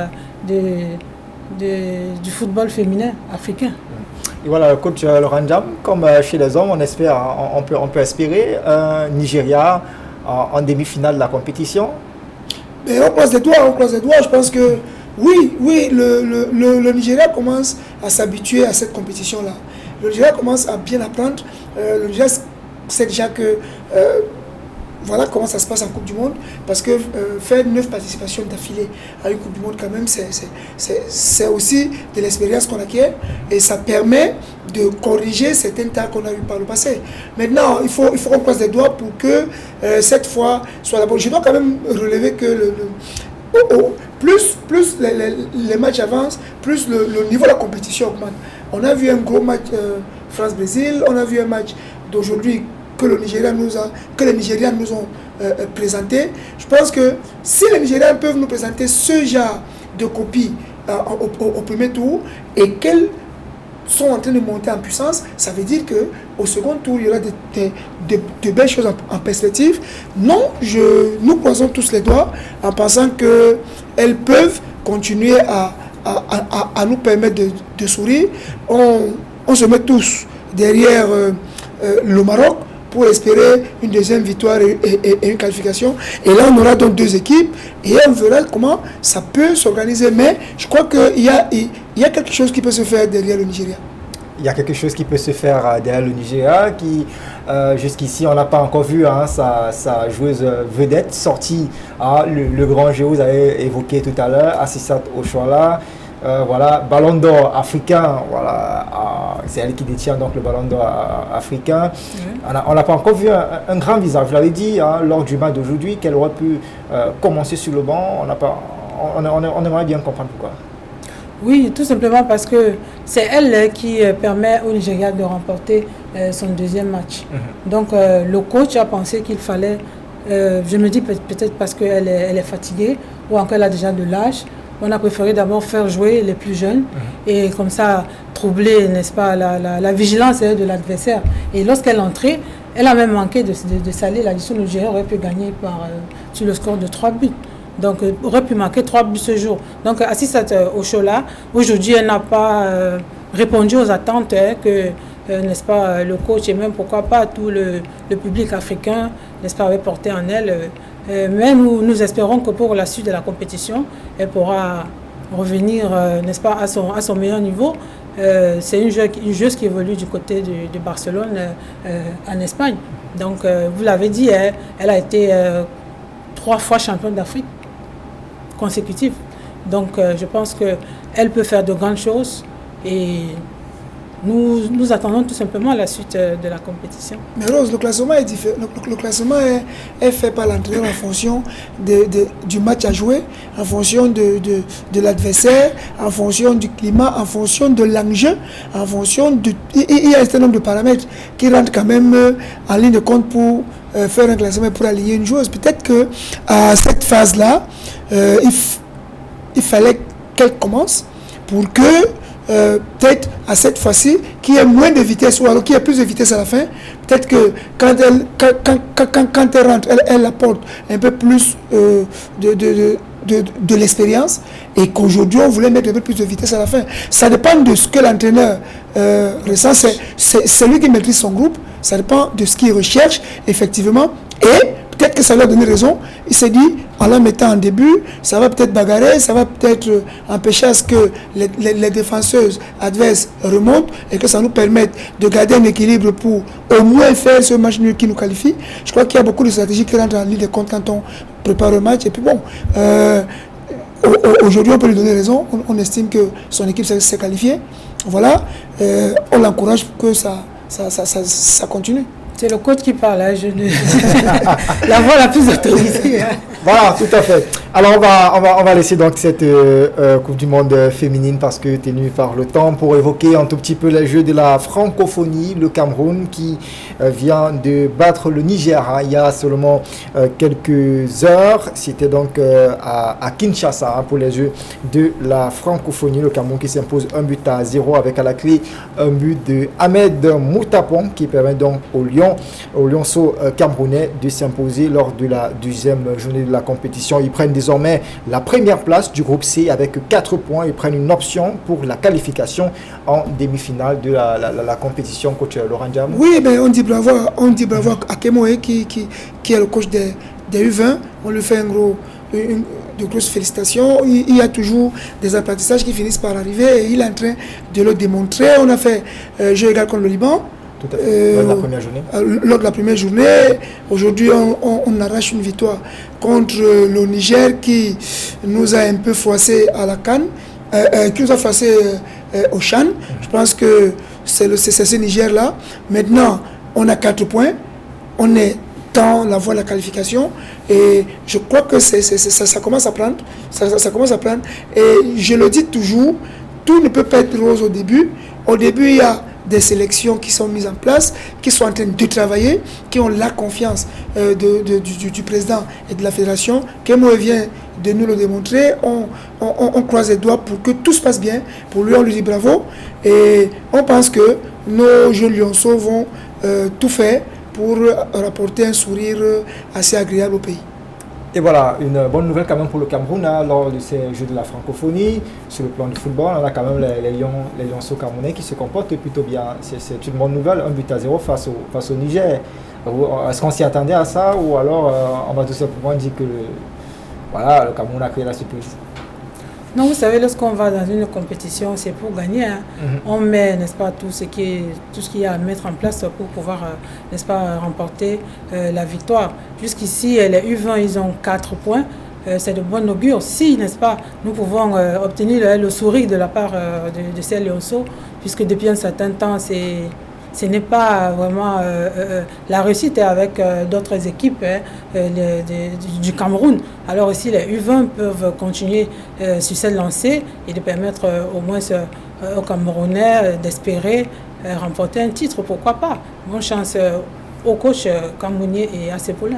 du football féminin africain. Et voilà, coach Laurent Jam, comme chez les hommes, on peut espérer Nigeria en demi-finale de la compétition. Mais on croise les doigts. Je pense que oui, le Nigeria commence à s'habituer à cette compétition-là. Le Nigeria commence à bien apprendre. Le Nigeria sait déjà que voilà comment ça se passe en Coupe du Monde, parce que faire 9 participations d'affilée à une Coupe du Monde, quand même, c'est aussi de l'expérience qu'on acquiert, et ça permet de corriger certains tas qu'on a eu par le passé. Maintenant, il faut qu'on croise les doigts pour que cette fois soit la bonne. Je dois quand même relever que plus les matchs avancent, plus le niveau de la compétition augmente. On a vu un gros match France-Brésil, on a vu un match d'aujourd'hui que les Nigériens nous ont présenté. Je pense que si les Nigériens peuvent nous présenter ce genre de copie au premier tour, et qu'elles sont en train de monter en puissance, ça veut dire qu'au second tour, il y aura de belles choses en perspective. Non, nous croisons tous les doigts en pensant qu'elles peuvent continuer à nous permettre de sourire. On se met tous derrière le Maroc pour espérer une deuxième victoire et une qualification. Et là, on aura donc 2 équipes et on verra comment ça peut s'organiser. Mais je crois qu'il y a quelque chose qui peut se faire derrière le Nigeria. Il y a quelque chose qui peut se faire derrière le Nigeria qui, jusqu'ici, on n'a pas encore vu sa joueuse vedette sortie. Le grand jeu, vous avez évoqué tout à l'heure, Assisat Oshoala. Voilà, ballon d'or africain, voilà, c'est elle qui détient donc le ballon d'or africain. On n'a pas encore vu un grand visage. Je l'avais dit lors du match d'aujourd'hui qu'elle aurait pu commencer sur le banc. On aimerait bien comprendre pourquoi. Oui, tout simplement parce que c'est elle qui permet au Nigeria de remporter son deuxième match. Donc le coach a pensé qu'il fallait, je me dis peut-être parce qu'elle est fatiguée ou encore elle a déjà de l'âge. On a préféré d'abord faire jouer les plus jeunes et comme ça troubler, n'est-ce pas, la vigilance de l'adversaire. Et lorsqu'elle est entrée, elle a même manqué de saler l'addition. Le Nigeria aurait pu gagner sur le score de 3 buts. Donc, aurait pu marquer 3 buts ce jour. Donc, Assisat Oshoala, aujourd'hui, elle n'a pas répondu aux attentes que, n'est-ce pas, le coach et même, pourquoi pas, tout le public africain, n'est-ce pas, avait porté en elle. Mais nous espérons que pour la suite de la compétition, elle pourra revenir, n'est-ce pas, à son meilleur niveau. C'est une joueuse qui évolue du côté de Barcelone en Espagne. Donc, vous l'avez dit, elle a été 3 fois championne d'Afrique consécutive. Donc, je pense qu'elle peut faire de grandes choses et nous attendons tout simplement la suite de la compétition. Mais Rose, le classement est différent. Le classement est fait par l'entraîneur en fonction du match à jouer, en fonction de l'adversaire, en fonction du climat, en fonction de l'enjeu, en fonction il y a un certain nombre de paramètres qui rentrent quand même en ligne de compte pour faire un classement, pour aligner une joueuse. Peut-être qu'à cette phase-là, il fallait qu'elle commence pour que peut-être à cette fois-ci, qu'il y ait moins de vitesse ou alors qu'il y ait plus de vitesse à la fin, peut-être que quand elle rentre, elle apporte un peu plus de l'expérience et qu'aujourd'hui on voulait mettre un peu plus de vitesse à la fin. Ça dépend de ce que l'entraîneur ressent, c'est lui qui maîtrise son groupe, ça dépend de ce qu'il recherche effectivement et peut-être que ça lui a donné raison. Il s'est dit, en la mettant en début, ça va peut-être bagarrer, ça va peut-être empêcher à ce que les défenseuses adverses remontent et que ça nous permette de garder un équilibre pour au moins faire ce match nul qui nous qualifie. Je crois qu'il y a beaucoup de stratégies qui rentrent en ligne de compte quand on prépare le match. Et puis bon, aujourd'hui on peut lui donner raison. On estime que son équipe s'est qualifiée. Voilà, on l'encourage pour que ça continue. C'est le coach qui parle, hein, la voix la plus autorisée. Hein. Voilà, tout à fait. Alors on va laisser donc cette Coupe du Monde féminine parce que tenue par le temps pour évoquer un tout petit peu les jeux de la francophonie, le Cameroun qui vient de battre le Niger il y a seulement quelques heures. C'était donc à Kinshasa pour les jeux de la francophonie, le Cameroun qui s'impose 1-0 avec à la clé un but de Ahmed Moutapon qui permet donc au Lionceau camerounais de s'imposer lors de la 12e journée de la compétition. Ils prennent désormais la première place du groupe C avec 4 points. Ils prennent une option pour la qualification en demi-finale de la compétition. Coach Laurent Diam. Oui, ben on dit bravo à Kemoe qui est le coach des U20. On lui fait de grosses félicitations. Il y a toujours des apprentissages qui finissent par arriver et il est en train de le démontrer. On a fait jeu égal contre le Liban. Tout à fait. Lors de la première journée. Lors de la première journée. Aujourd'hui, on arrache une victoire contre le Niger qui nous a un peu froissé à la CAN, qui nous a froissé au Chan. Je pense que c'est ce Niger-là. Maintenant, on a 4 points. On est dans la voie de la qualification et je crois que ça commence à prendre. Ça commence à prendre. Et je le dis toujours, tout ne peut pas être rose au début. Au début, il y a des sélections qui sont mises en place, qui sont en train de travailler, qui ont la confiance du président et de la fédération. Kemoe vient de nous le démontrer. On croise les doigts pour que tout se passe bien. Pour lui, on lui dit bravo. Et on pense que nos jeunes lionceaux vont tout faire pour rapporter un sourire assez agréable au pays. Et voilà, une bonne nouvelle quand même pour le Cameroun, hein, lors de ces Jeux de la francophonie. Sur le plan du football, on a quand même les lionceaux camerounais qui se comportent plutôt bien. C'est une bonne nouvelle, 1-0 face au Niger. Est-ce qu'on s'y attendait à ça ou alors on va tout simplement dire que le Cameroun a créé la surprise? Non, vous savez, lorsqu'on va dans une compétition, c'est pour gagner. Hein. On met, n'est-ce pas, tout ce qu'il y a à mettre en place pour pouvoir, n'est-ce pas, remporter la victoire. Jusqu'ici, les U20, ils ont 4 points. C'est de bon augure. Si, n'est-ce pas, nous pouvons obtenir le sourire de la part de ces lionceaux, puisque depuis un certain temps, ce n'est pas vraiment la réussite avec d'autres équipes du Cameroun. Alors ici, les U20 peuvent continuer sur cette lancée et de permettre au moins aux Camerounais d'espérer remporter un titre, pourquoi pas. Bonne chance au coach camerounais et à ses poulains.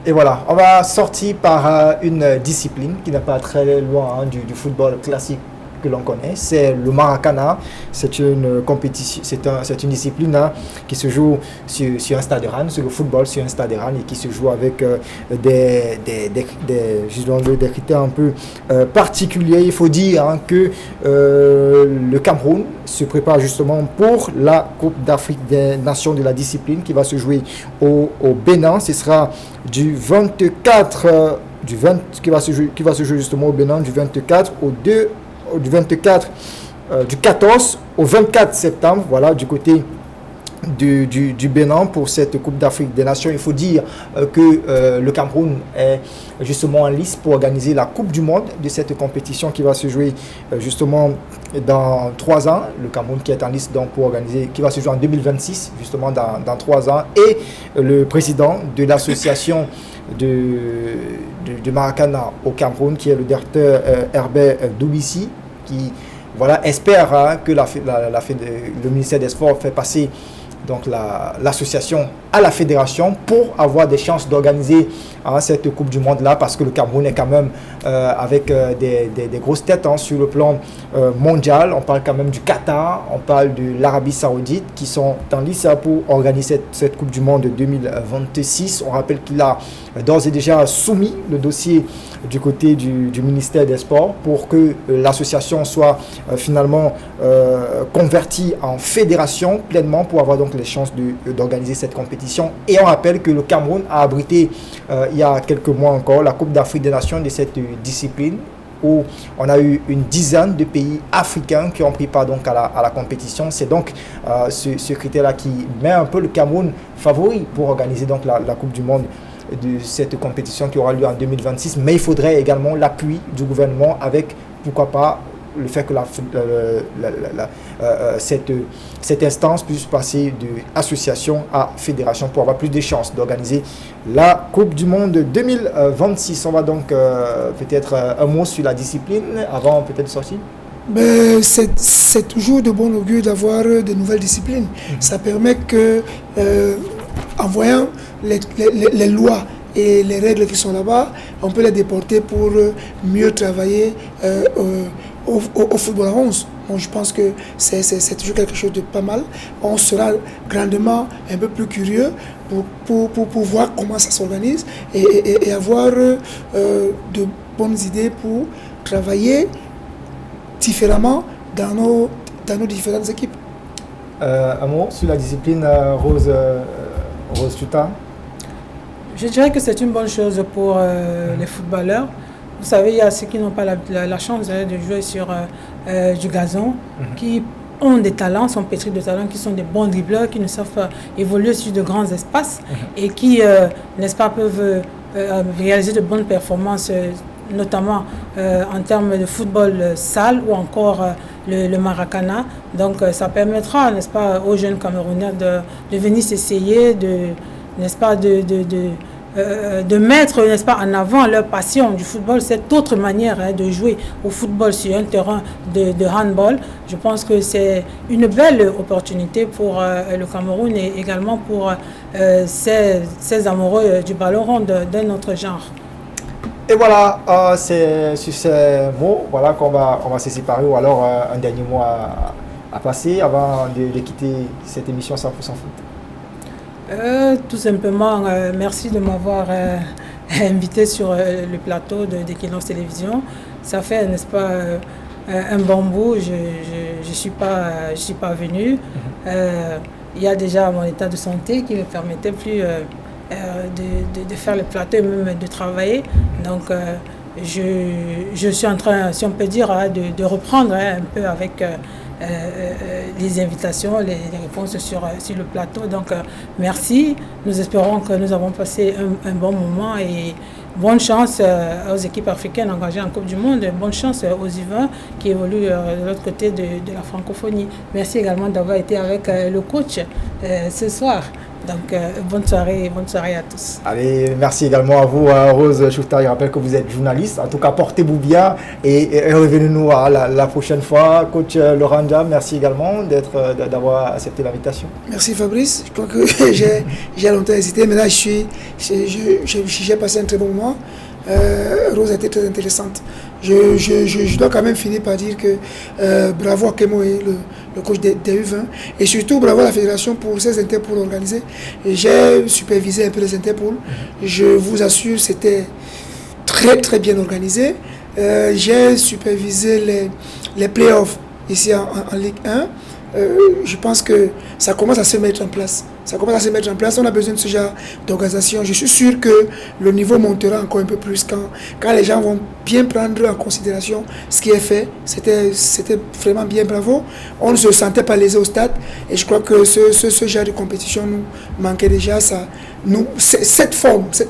Et voilà, on va sortir par une discipline qui n'est pas très loin du football classique que l'on connaît, c'est le Maracana. C'est une compétition, c'est une discipline qui se joue sur un stade de Rennes, sur le football sur un stade de Rennes et qui se joue avec des critères un peu particuliers. Il faut dire que le Cameroun se prépare justement pour la Coupe d'Afrique des Nations de la discipline qui va se jouer au Bénin. Ce sera du 24 qui va se jouer justement au Bénin du 24 du 14 au 24 septembre, voilà, du côté du Bénin pour cette Coupe d'Afrique des Nations. Il faut dire que le Cameroun est justement en lice pour organiser la Coupe du Monde de cette compétition qui va se jouer justement dans 3 ans. Le Cameroun qui est en lice donc pour organiser, qui va se jouer en 2026, justement dans 3 ans. Et le président de l'association de Maracana au Cameroun, qui est le directeur Herbert Doubissi, qui espère que le ministère des Sports fait passer donc l'association à la fédération pour avoir des chances d'organiser cette Coupe du Monde là, parce que le Cameroun est quand même avec des grosses têtes sur le plan mondial. On parle quand même du Qatar, on parle de l'Arabie Saoudite qui sont en lice pour organiser cette Coupe du Monde 2026. On rappelle qu'il a d'ores et déjà soumis le dossier du côté du ministère des Sports pour que l'association soit finalement convertie en fédération pleinement pour avoir donc les chances d'organiser cette compétition. Et on rappelle que le Cameroun a abrité il y a quelques mois encore la Coupe d'Afrique des Nations de cette discipline, où on a eu une dizaine de pays africains qui ont pris part donc à la compétition. C'est donc ce critère-là qui met un peu le Cameroun favori pour organiser donc la Coupe du Monde de cette compétition qui aura lieu en 2026. Mais il faudrait également l'appui du gouvernement avec, pourquoi pas, le fait que cette instance puisse passer d'association à fédération pour avoir plus de chances d'organiser la Coupe du Monde 2026. On va donc peut-être un mot sur la discipline avant peut-être de sortir. C'est toujours de bon augure d'avoir de nouvelles disciplines. Ça permet que, en voyant les lois et les règles qui sont là-bas, on peut les déporter pour mieux travailler au football à 11. Bon, je pense que c'est toujours quelque chose de pas mal. On sera grandement un peu plus curieux pour voir comment ça s'organise et avoir de bonnes idées pour travailler différemment dans nos différentes équipes. Un mot sur la discipline, Rose Chuta? Je dirais que c'est une bonne chose pour les footballeurs. Vous savez, il y a ceux qui n'ont pas la chance de jouer sur du gazon, qui ont des talents, sont pétris de talents, qui sont des bons dribbleurs, qui ne savent pas évoluer sur de grands espaces et qui, n'est-ce pas, peuvent réaliser de bonnes performances, notamment en termes de football salle ou encore le Maracana. Donc ça permettra, n'est-ce pas, aux jeunes Camerounais de venir s'essayer, n'est-ce pas, de mettre, n'est-ce pas, en avant leur passion du football, cette autre manière de jouer au football sur un terrain de handball. Je pense que c'est une belle opportunité pour le Cameroun et également pour ces amoureux du ballon rond d'un autre genre. Et voilà, c'est sur ces mots voilà, qu'on va se séparer, ou alors un dernier mot à passer avant de quitter cette émission 100% foot. Tout simplement, merci de m'avoir invité sur le plateau d'Equinox Télévision. Ça fait, n'est-ce pas, un bon bout. Je suis pas venue. Il y a déjà mon état de santé qui ne me permettait plus de faire le plateau et même de travailler. Donc, je suis en train, si on peut dire, de reprendre un peu avec les invitations, les réponses sur le plateau. Donc, merci. Nous espérons que nous avons passé un bon moment et bonne chance aux équipes africaines engagées en Coupe du Monde. Bonne chance aux U20 qui évoluent de l'autre côté de la francophonie. Merci également d'avoir été avec le coach ce soir. Donc, bonne soirée à tous. Allez, merci également à vous, Rose Chuta. Je rappelle que vous êtes journaliste. En tout cas, portez-vous bien et revenez-nous la prochaine fois. Coach Laurent Ndiaye, merci également d'avoir accepté l'invitation. Merci Fabrice. Je crois que j'ai longtemps hésité, mais là, j'ai passé un très bon moment. Rose a été très intéressante. Je dois quand même finir par dire que bravo à Kemo et le coach des U20 et surtout bravo à la fédération pour ces Interpol organisés. J'ai supervisé un peu les Interpol. Je vous assure, c'était très très bien organisé. J'ai supervisé les playoffs ici en Ligue 1. Je pense que ça commence à se mettre en place. On a besoin de ce genre d'organisation. Je suis sûr que le niveau montera encore un peu plus quand les gens vont bien prendre en considération ce qui est fait. C'était vraiment bien, bravo. On ne se sentait pas lésé au stade. Et je crois que ce genre de compétition nous manquait déjà. Cette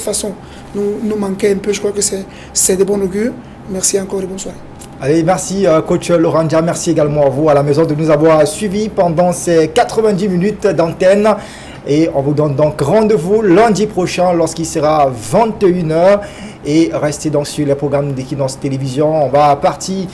façon nous manquait un peu. Je crois que c'est de bon augure. Merci encore et bonne soirée. Allez, merci coach Laurent Ndiaye, merci également à vous à la maison de nous avoir suivis pendant ces 90 minutes d'antenne. Et on vous donne donc rendez-vous lundi prochain lorsqu'il sera 21h. Et restez donc sur les programmes d'Equinox Télévision. On va partir,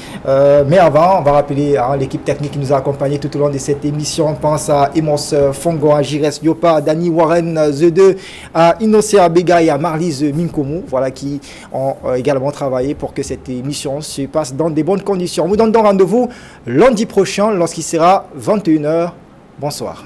mais avant, on va rappeler l'équipe technique qui nous a accompagnés tout au long de cette émission. On pense à Emos Fongo, à Jires Yopa, à Dani Warren The2, à Innocé Abega et à Marlise Minkomu, voilà, qui ont également travaillé pour que cette émission se passe dans de bonnes conditions. On vous donne donc rendez-vous lundi prochain lorsqu'il sera 21h. Bonsoir.